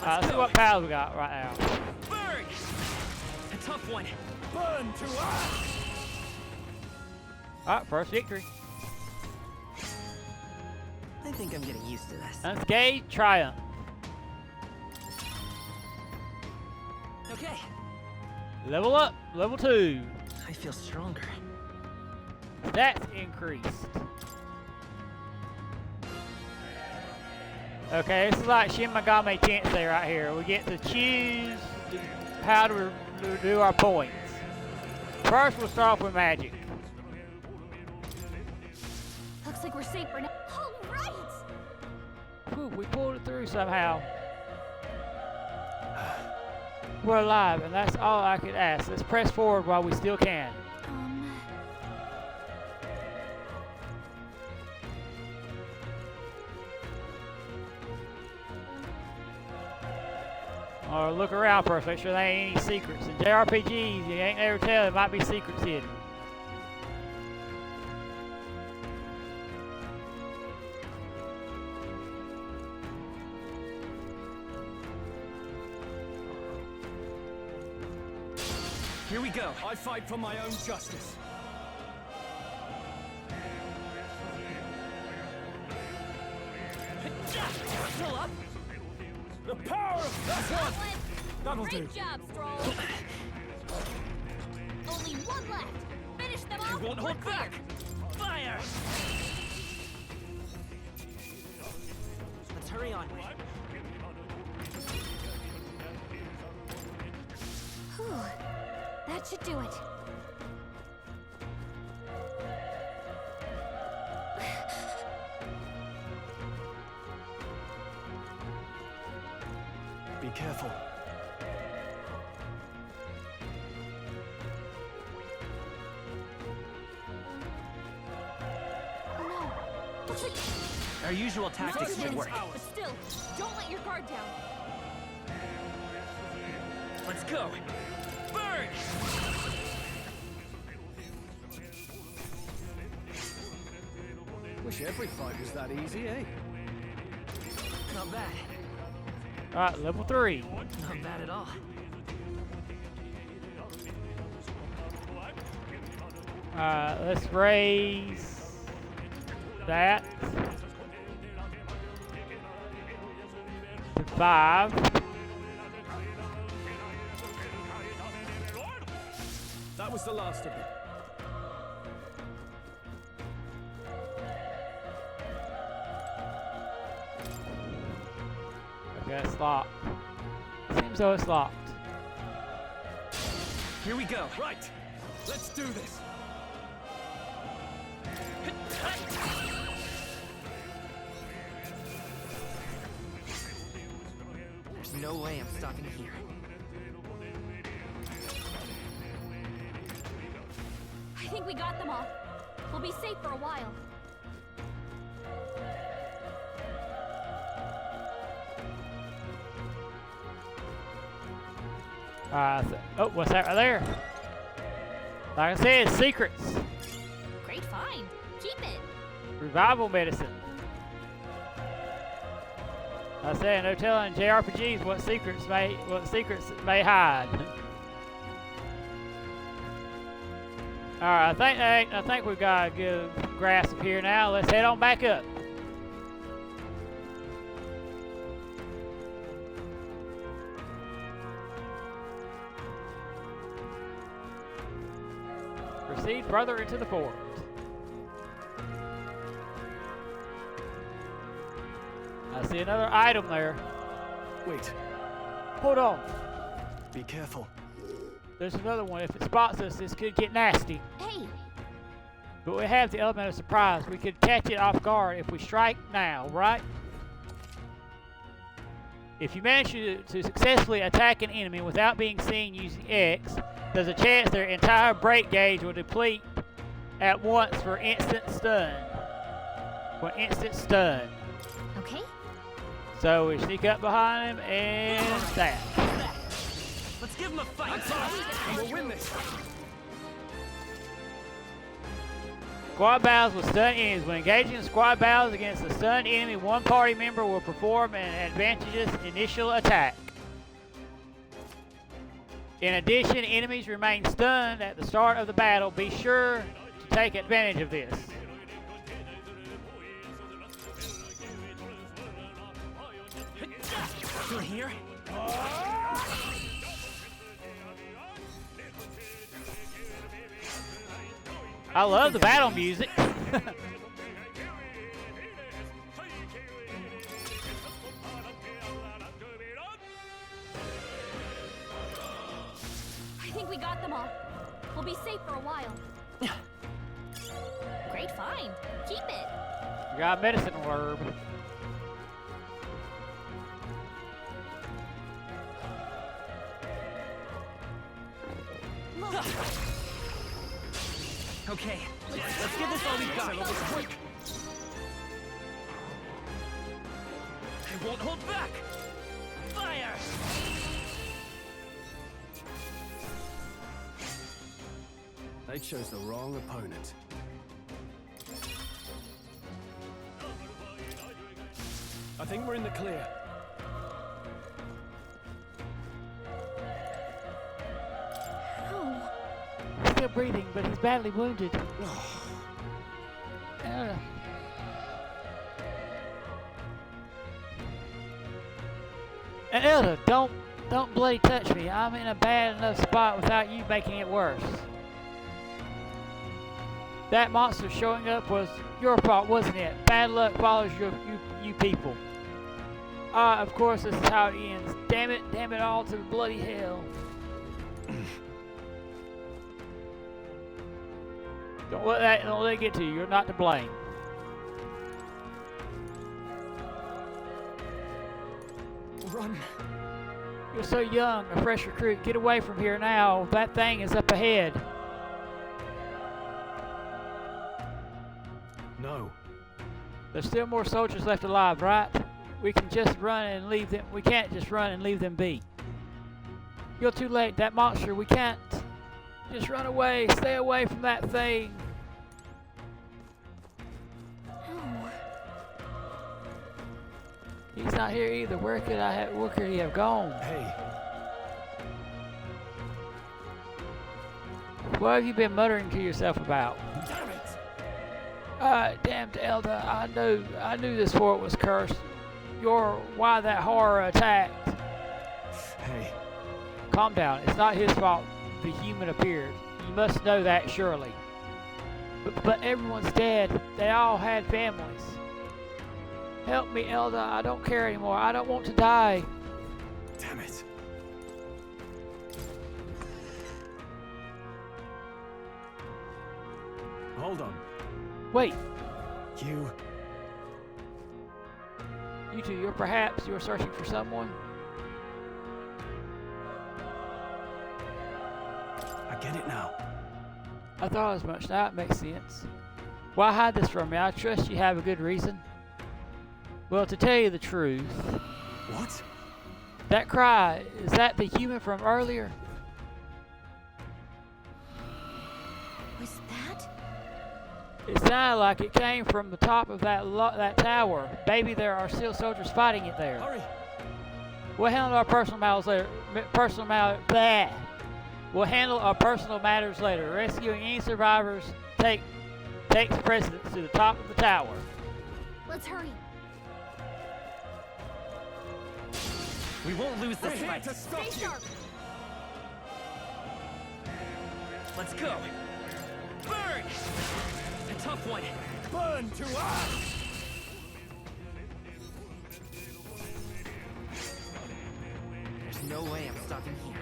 Let's see what pals we got right now. Burn! A tough one. Burn to ash! Alright, first victory. I think I'm getting used to this. Unscathed triumph. Okay. Level up, level 2. I feel stronger. Stats increased. Okay, this is like Shin Megami Tensei right here. We get to choose how to do our points. First, we'll start off with magic. Looks like we're safe for now. All right! Whew, we pulled it through somehow. We're alive, and that's all I could ask. Let's press forward while we still can. Or look around first, make sure there ain't any secrets. In JRPGs, you ain't never tell, there might be secrets hidden. Here we go. I fight for my own justice. Still up? The power of that's one. That'll do. Great job, Stroll. Only one left. Finish them off. Won't hold back. Fire! Let's hurry on. Whew. That should do it. Be careful. No. Looks like Our usual tactics should work. But still, don't let your guard down. Let's go! Burn! Wish every fight was that easy, eh? Not bad. Alright, level 3. Not bad at all. Let's raise that to 5. That was the last of them. Okay, it's locked. Seems though it's locked. Here we go. Right. Let's do this. There's no way I'm stopping here. I think we got them all. We'll be safe for a while. Oh, what's that right there? Like I said, secrets. Great find. Keep it. Revival medicine. I say no telling JRPGs what secrets may hide. All right, I think we've got a good grasp of here now. Let's head on back up. Proceed further into the forest. I see another item there. Wait. Hold on. Be careful. There's another one. If it spots us, this could get nasty. Hey. But we have the element of surprise. We could catch it off guard if we strike now, right? If you manage to successfully attack an enemy without being seen using X, there's a chance their entire break gauge will deplete at once for instant stun. Okay. So we sneak up behind him and that. Let's give him a fight. And we'll win this. Squad battles with stunned enemies. When engaging in squad battles against a stunned enemy, one party member will perform an advantageous initial attack. In addition, enemies remain stunned at the start of the battle. Be sure to take advantage of this. You're here? I love the battle music. I think we got them all. We'll be safe for a while. Great find. Keep it. You got a medicine herb. Okay, let's give this all we've got. Quick! I won't hold back! Fire! They chose the wrong opponent. I think we're in the clear. He's still breathing, but he's badly wounded. And Elda, don't bloody touch me. I'm in a bad enough spot without you making it worse. That monster showing up was your fault, wasn't it? Bad luck follows you people. Of course, this is how it ends. Damn it all to the bloody hell. Don't let it get to you. You're not to blame. Run. You're so young, a fresh recruit. Get away from here now. That thing is up ahead. No. There's still more soldiers left alive, right? We can just run and leave them. We can't just run and leave them be. You're too late. That monster, we can't. Just run away. Stay away from that thing. Oh. He's not here either. Where could he have gone? Hey. What have you been muttering to yourself about? Damn it! Damned Elder, I knew this fort was cursed. Why that horror attacked? Hey. Calm down. It's not his fault the human appeared. You must know that surely. But everyone's dead. They all had families. Help me, Elder. I don't care anymore. I don't want to die. Damn it. Hold on. Wait. You two, you're searching for someone? I get it now. I thought as much. Now it makes sense. Why hide this from me? I trust you have a good reason. Well, to tell you the truth... What? That cry, is that the human from earlier? Was that? It sounded like it came from the top of that tower. Maybe there are still soldiers fighting it there. Hurry! We'll handle our personal matters later. We'll handle our personal matters later. Rescuing any survivors takes precedence to the top of the tower. Let's hurry. We won't lose this fight. Stay sharp. Let's go. Burn! A tough one. Burn to us! There's no way I'm stopping here.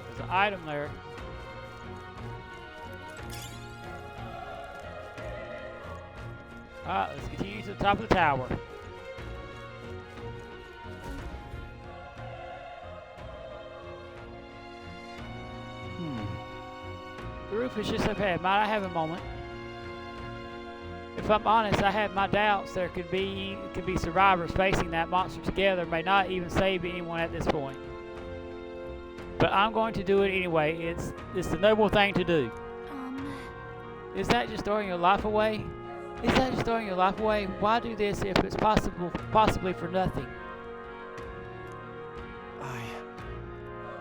There's an item there. Alright, let's continue to the top of the tower. The roof is just okay. Might I have a moment? If I'm honest, I have my doubts there could be survivors facing that monster together, may not even save anyone at this point. But I'm going to do it anyway. It's the noble thing to do. Is that just throwing your life away? Is that just throwing your life away? Why do this if it's possibly for nothing?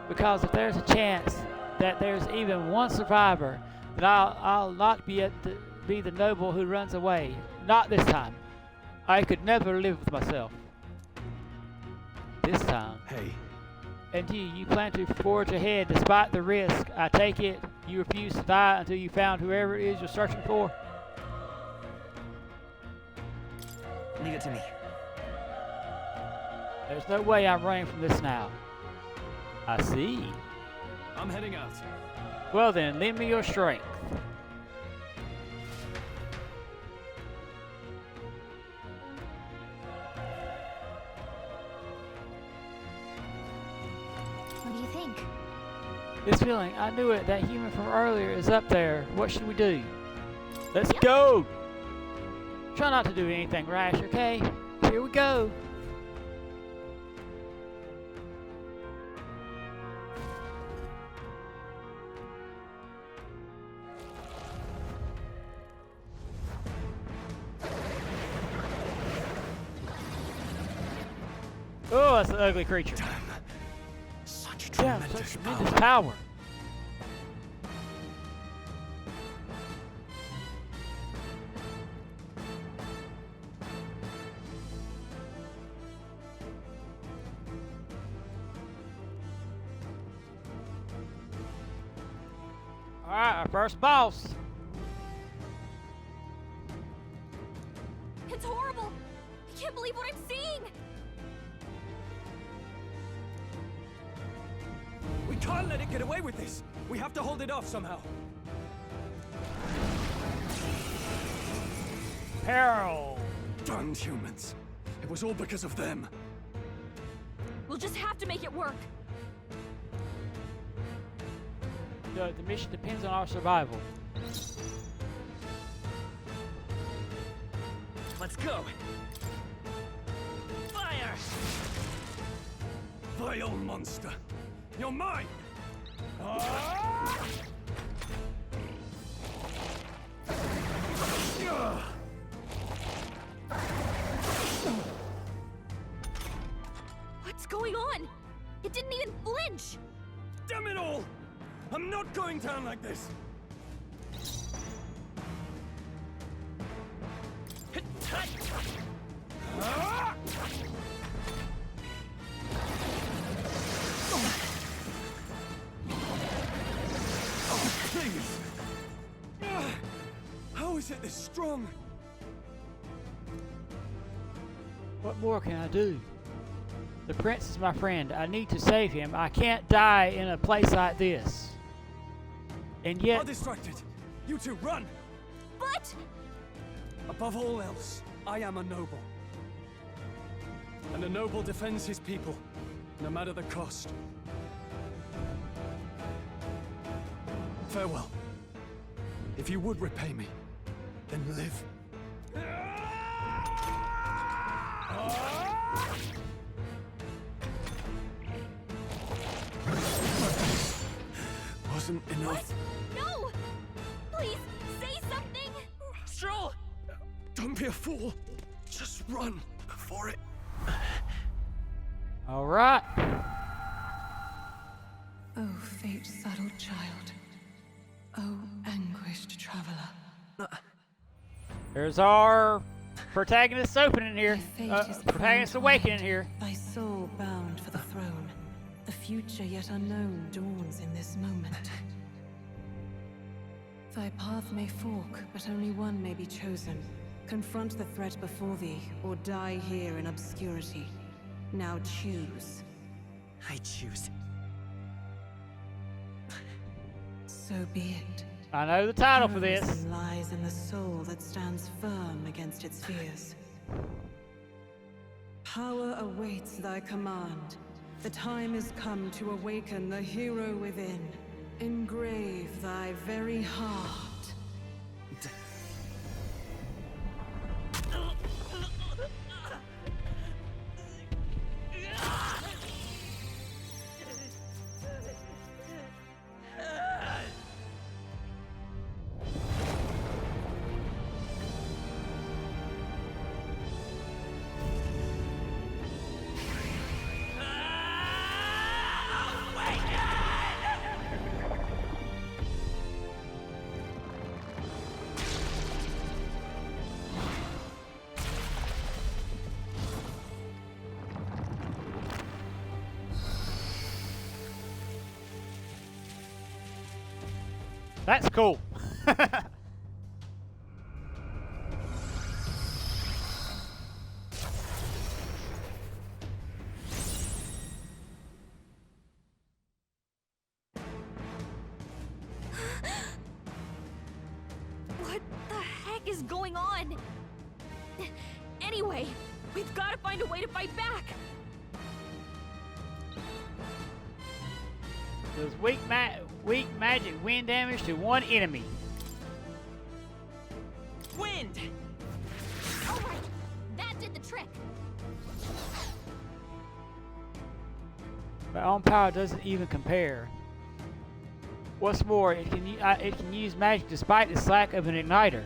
Because if there's a chance that there's even one survivor, then I'll not be the noble who runs away. Not this time. I could never live with myself. This time. Hey. And you plan to forge ahead despite the risk. I take it you refuse to die until you found whoever it is you're searching for? Leave it to me. There's no way I'm running from this now. I see. I'm heading out. Well then, lend me your strength. What do you think? This feeling, I knew it. That human from earlier is up there. What should we do? Let's go! Try not to do anything rash, okay? Here we go. Oh, that's an ugly creature. Such tremendous power. Alright, our first boss. It's horrible. I can't believe what I'm seeing. We can't let it get away with this. We have to hold it off somehow. Peril. Darned humans. It was all because of them. We'll just have to make it work. the mission depends on our survival. Let's go. Fire! Vile monster! You're mine! What's going on? It didn't even flinch! Damn it all! I'm not going down like this! Oh, please! How is it this strong? What more can I do? The prince is my friend. I need to save him. I can't die in a place like this. And yet... I'm distracted. You two, run! But... Above all else, I am a noble. And a noble defends his people, no matter the cost. Farewell. If you would repay me, then live. Wasn't enough. What? No! Please, say something! Stroll! Don't be a fool. Just run for it. All right. Oh, fate-saddled child. Oh, anguished traveler. There's our protagonist opening here. Protagonist awakening here. Thy soul bound for the throne. The future yet unknown dawns in this moment. Thy path may fork, but only one may be chosen. Confront the threat before thee, or die here in obscurity. Now choose. I choose. So be it. I know the title for this. Heroism lies in the soul that stands firm against its fears. Power awaits thy command. The time is come to awaken the hero within. Engrave thy very heart. That's cool. What the heck is going on? Anyway, we've got to find a way to fight back. Does weak magic wind damage to one enemy. Wind! Alright, that did the trick. My own power doesn't even compare. What's more, it can use magic despite its lack of an igniter.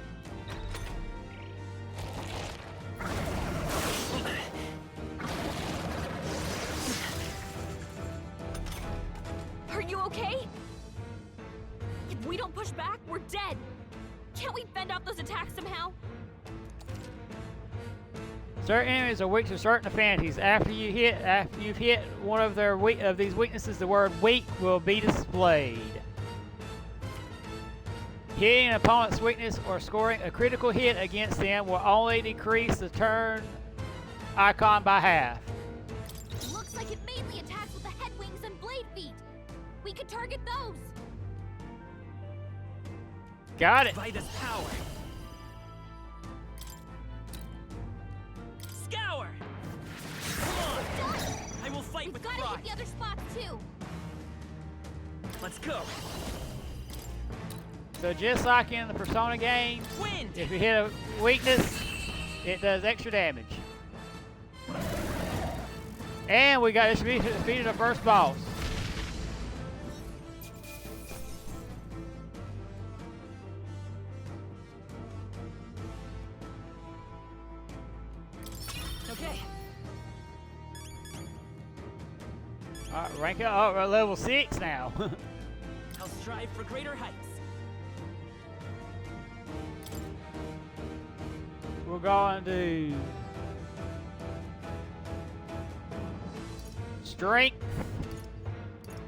Are you okay? If we don't push back, we're dead. Can't we fend off those attacks somehow? Certain enemies are weak to certain affinities. After you've hit one of these weaknesses, the word "weak" will be displayed. Hitting an opponent's weakness or scoring a critical hit against them will only decrease the turn icon by half. Looks like it mainly attacks with the head wings and blade feet. We could target those. Got it. Vida's power. Scour. Come on. I will fight with We've got to pride. hit the other spots too. Let's go. So just like in the Persona games, if you hit a weakness, it does extra damage. And we got defeated our first boss. Okay. Alright, rank up. We're at level 6 now. I'll strive for greater heights. We're going to strength,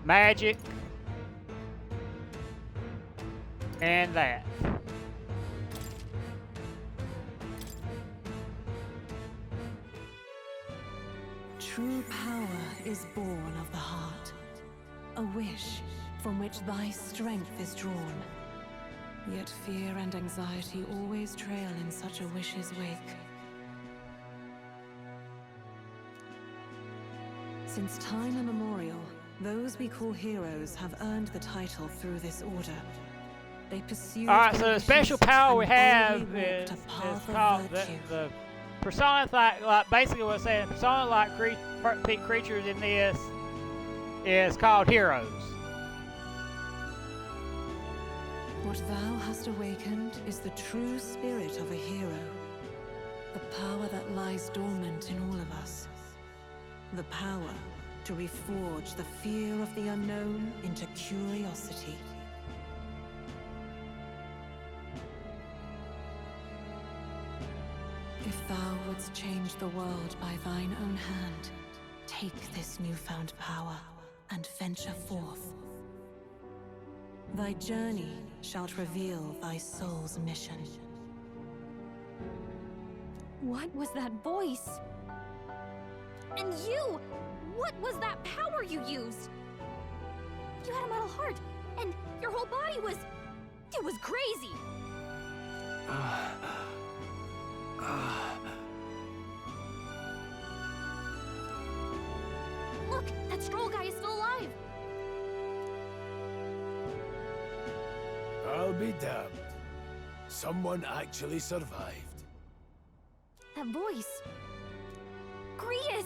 magic, and that. True power is born of the heart, a wish from which thy strength is drawn. Yet fear and anxiety always trail in such a wish's wake. Since time immemorial, those we call heroes have earned the title through this order. They pursue. Alright, so the special power we have is called the persona, like basically what I'm saying, persona like creatures in this is called heroes. What thou hast awakened is the true spirit of a hero. The power that lies dormant in all of us. The power to reforge the fear of the unknown into curiosity. If thou wouldst change the world by thine own hand, take this newfound power and venture forth. Thy journey shalt reveal thy soul's mission. What was that voice? And you! What was that power you used? You had a metal heart, and your whole body was... it was crazy! Look, that Stroll guy is still alive! I'll be damned. Someone actually survived. That voice... Grius!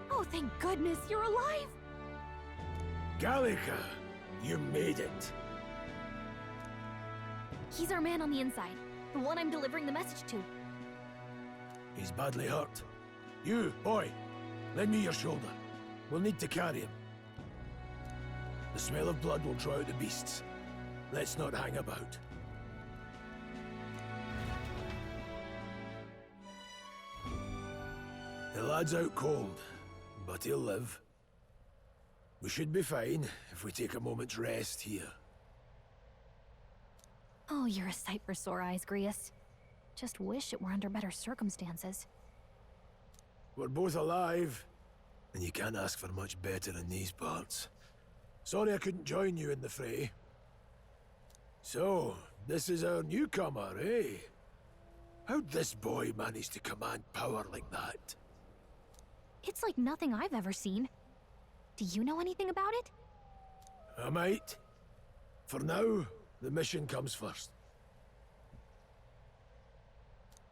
Oh, thank goodness, you're alive! Gallica, you made it. He's our man on the inside, the one I'm delivering the message to. He's badly hurt. You, boy, lend me your shoulder. We'll need to carry him. The smell of blood will draw out the beasts. Let's not hang about. The lad's out cold, but he'll live. We should be fine if we take a moment's rest here. Oh, you're a sight for sore eyes, Grius. Just wish it were under better circumstances. We're both alive, and you can't ask for much better in these parts. Sorry I couldn't join you in the fray. So, this is our newcomer, eh? How'd this boy manage to command power like that? It's like nothing I've ever seen. Do you know anything about it? I might. For now, the mission comes first.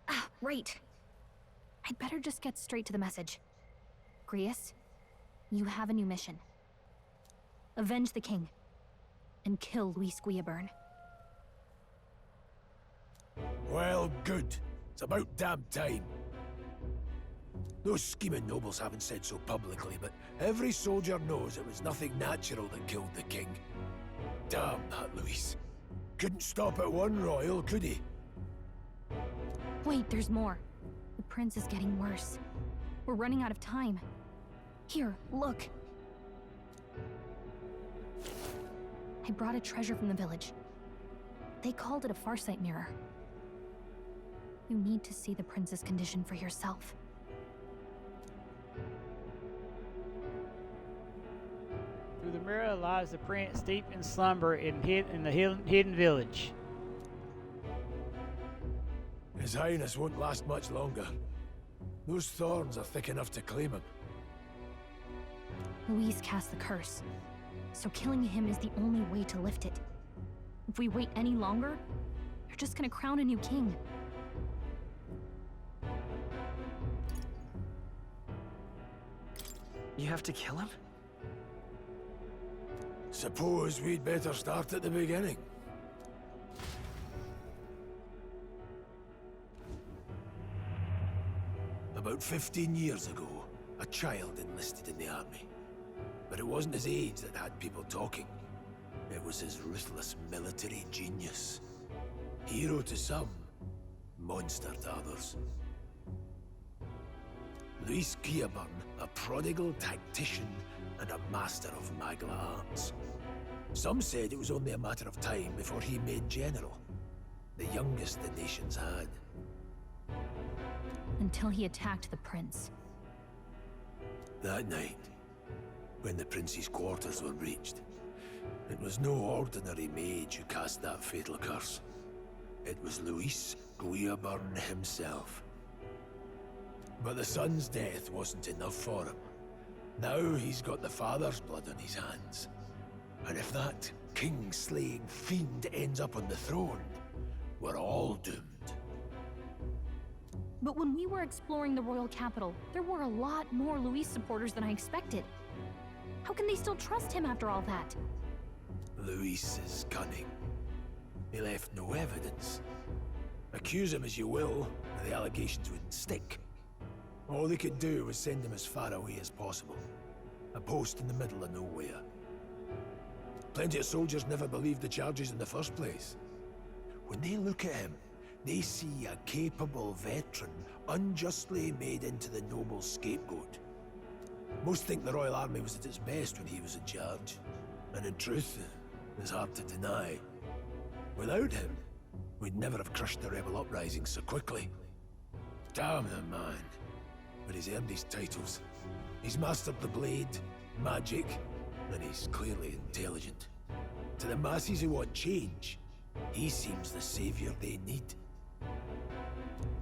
Ah, right. I'd better just get straight to the message. Grius, you have a new mission. Avenge the king. And kill Luis Guillaburn. Well, good. It's about damn time. Those scheming nobles haven't said so publicly, but every soldier knows it was nothing natural that killed the king. Damn that Luis. Couldn't stop at one royal, could he? Wait, there's more. The prince is getting worse. We're running out of time. Here, look. I brought a treasure from the village. They called it a farsight mirror. You need to see the prince's condition for yourself. Through the mirror lies the prince, deep in slumber in the hidden village. His Highness won't last much longer. Those thorns are thick enough to claim him. Luis cast the curse, so killing him is the only way to lift it. If we wait any longer, they're just gonna crown a new king. You have to kill him? Suppose we'd better start at the beginning. About 15 years ago, a child enlisted in the army. But it wasn't his age that had people talking. It was his ruthless military genius. Hero to some, monster to others. Luis Guillaburn, a prodigal tactician and a master of Magla arts. Some said it was only a matter of time before he made general, the youngest the nations had. Until he attacked the prince. That night, when the prince's quarters were breached, it was no ordinary mage who cast that fatal curse. It was Luis Guillaburn himself. But the son's death wasn't enough for him. Now he's got the father's blood on his hands. And if that king-slaying fiend ends up on the throne, we're all doomed. But when we were exploring the royal capital, there were a lot more Luis supporters than I expected. How can they still trust him after all that? Luis is cunning. He left no evidence. Accuse him as you will, the allegations wouldn't stick. All they could do was send him as far away as possible. A post in the middle of nowhere. Plenty of soldiers never believed the charges in the first place. When they look at him, they see a capable veteran unjustly made into the noble scapegoat. Most think the Royal Army was at its best when he was in charge. And in truth, it's hard to deny. Without him, we'd never have crushed the rebel uprising so quickly. Damn the man. But he's earned his titles. He's mastered the blade, magic, and he's clearly intelligent. To the masses who want change, he seems the savior they need.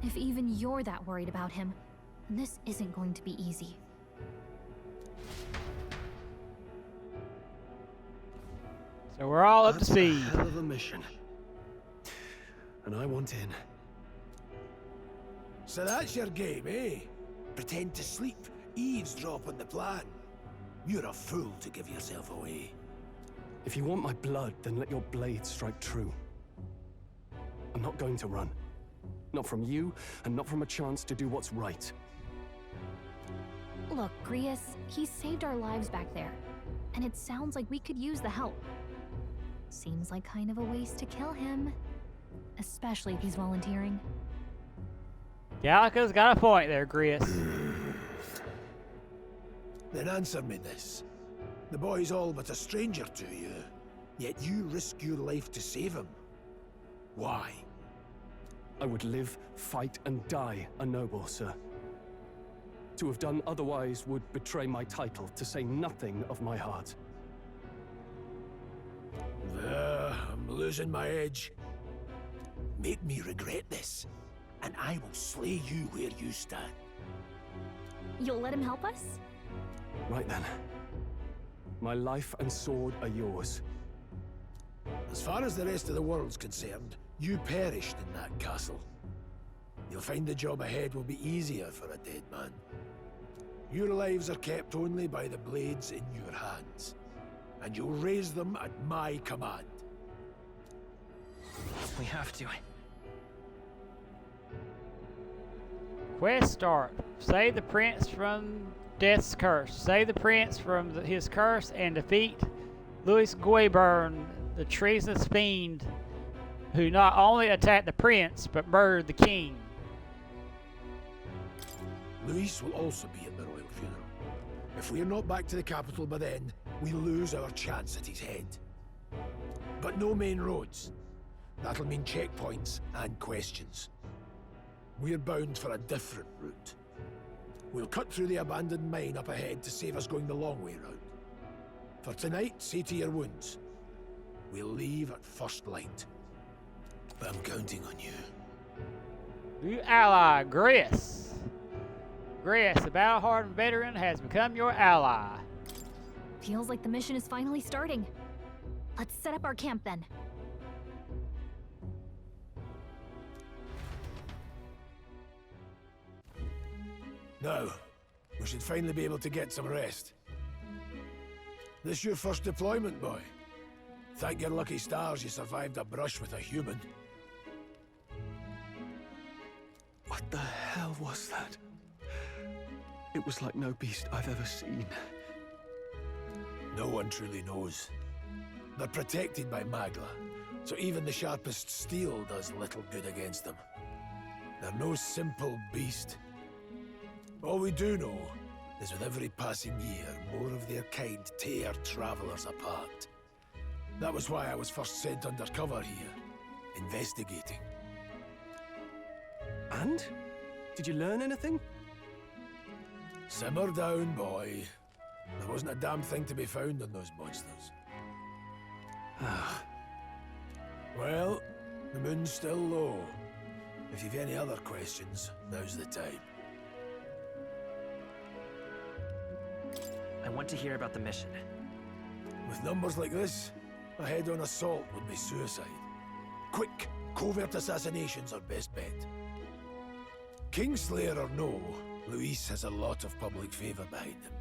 If even you're that worried about him, then this isn't going to be easy. So we're all up to That's a speed. hell of a mission. And I want in. So that's your game, eh? Pretend to sleep, eavesdrop on the plan. You're a fool to give yourself away. If you want my blood, then let your blade strike true. I'm not going to run. Not from you, and not from a chance to do what's right. Look, Grius, he saved our lives back there. And it sounds like we could use the help. Seems like kind of a waste to kill him. Especially if he's volunteering. Gallica's got a point there, Grius. Then answer me this. The boy's all but a stranger to you, yet you risk your life to save him. Why? I would live, fight, and die a noble, sir. To have done otherwise would betray my title, to say nothing of my heart. I'm losing my edge. Make me regret this, and I will slay you where you stand. You'll let him help us? Right then. My life and sword are yours. As far as the rest of the world's concerned, you perished in that castle. You'll find the job ahead will be easier for a dead man. Your lives are kept only by the blades in your hands, and you'll raise them at my command. We have to. Quest start. Save the prince from death's curse. Save the prince from his curse and defeat Luis Guillaburn, the treasonous fiend who not only attacked the prince, but murdered the king. Luis will also be at the royal funeral. If we're not back to the capital by then, we lose our chance at his head. But no main roads. That'll mean checkpoints and questions. We're bound for a different route. We'll cut through the abandoned mine up ahead to save us going the long way round. For tonight, see to your wounds. We'll leave at first light. I'm counting on you. New ally, Griss. Griss, the battle-hardened veteran, has become your ally. Feels like the mission is finally starting. Let's set up our camp then. Now, we should finally be able to get some rest. This your first deployment, boy? Thank your lucky stars you survived a brush with a human. What the hell was that? It was like no beast I've ever seen. No one truly knows. They're protected by Magla, so even the sharpest steel does little good against them. They're no simple beast. All we do know is with every passing year, more of their kind tear travelers apart. That was why I was first sent undercover here, investigating. And? Did you learn anything? Simmer down, boy. There wasn't a damn thing to be found on those monsters. Well, the moon's still low. If you've any other questions, now's the time. I want to hear about the mission. With numbers like this, a head-on assault would be suicide. Quick, covert assassinations are best bet. Kingslayer or no, Luis has a lot of public favor behind him.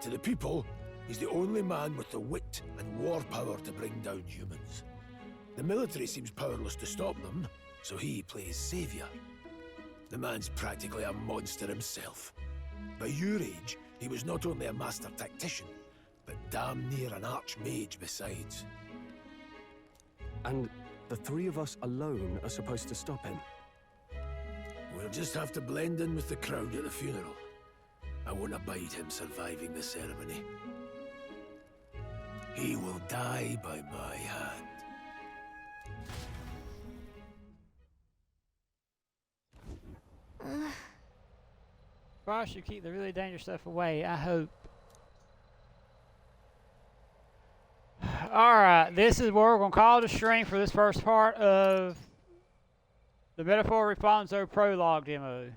To the people, he's the only man with the wit and war power to bring down humans. The military seems powerless to stop them, so he plays savior. The man's practically a monster himself. By your age, he was not only a master tactician, but damn near an archmage besides. And the three of us alone are supposed to stop him? We'll just have to blend in with the crowd at the funeral. I won't abide him surviving the ceremony. He will die by my hand. Frost should keep the really dangerous stuff away, I hope. Alright, this is where we're going to call the stream for this first part of the Metaphor Refantazio prologue demo.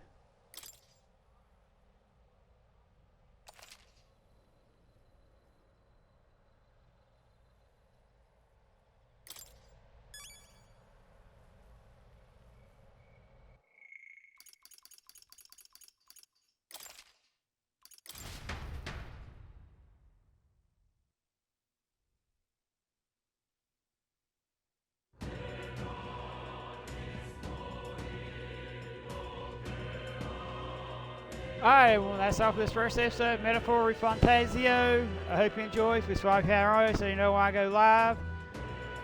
Alright, well that's all for this first episode, Metaphor Refantazio. I hope you enjoyed. If you subscribe to the channel so you know when I go live.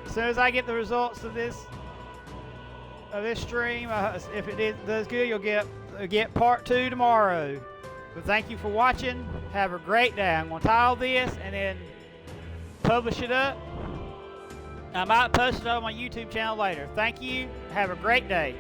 As soon as I get the results of this stream, if it does good, you'll get part 2 tomorrow. So thank you for watching. Have a great day. I'm going to tile this and then publish it up. I might post it on my YouTube channel later. Thank you. Have a great day.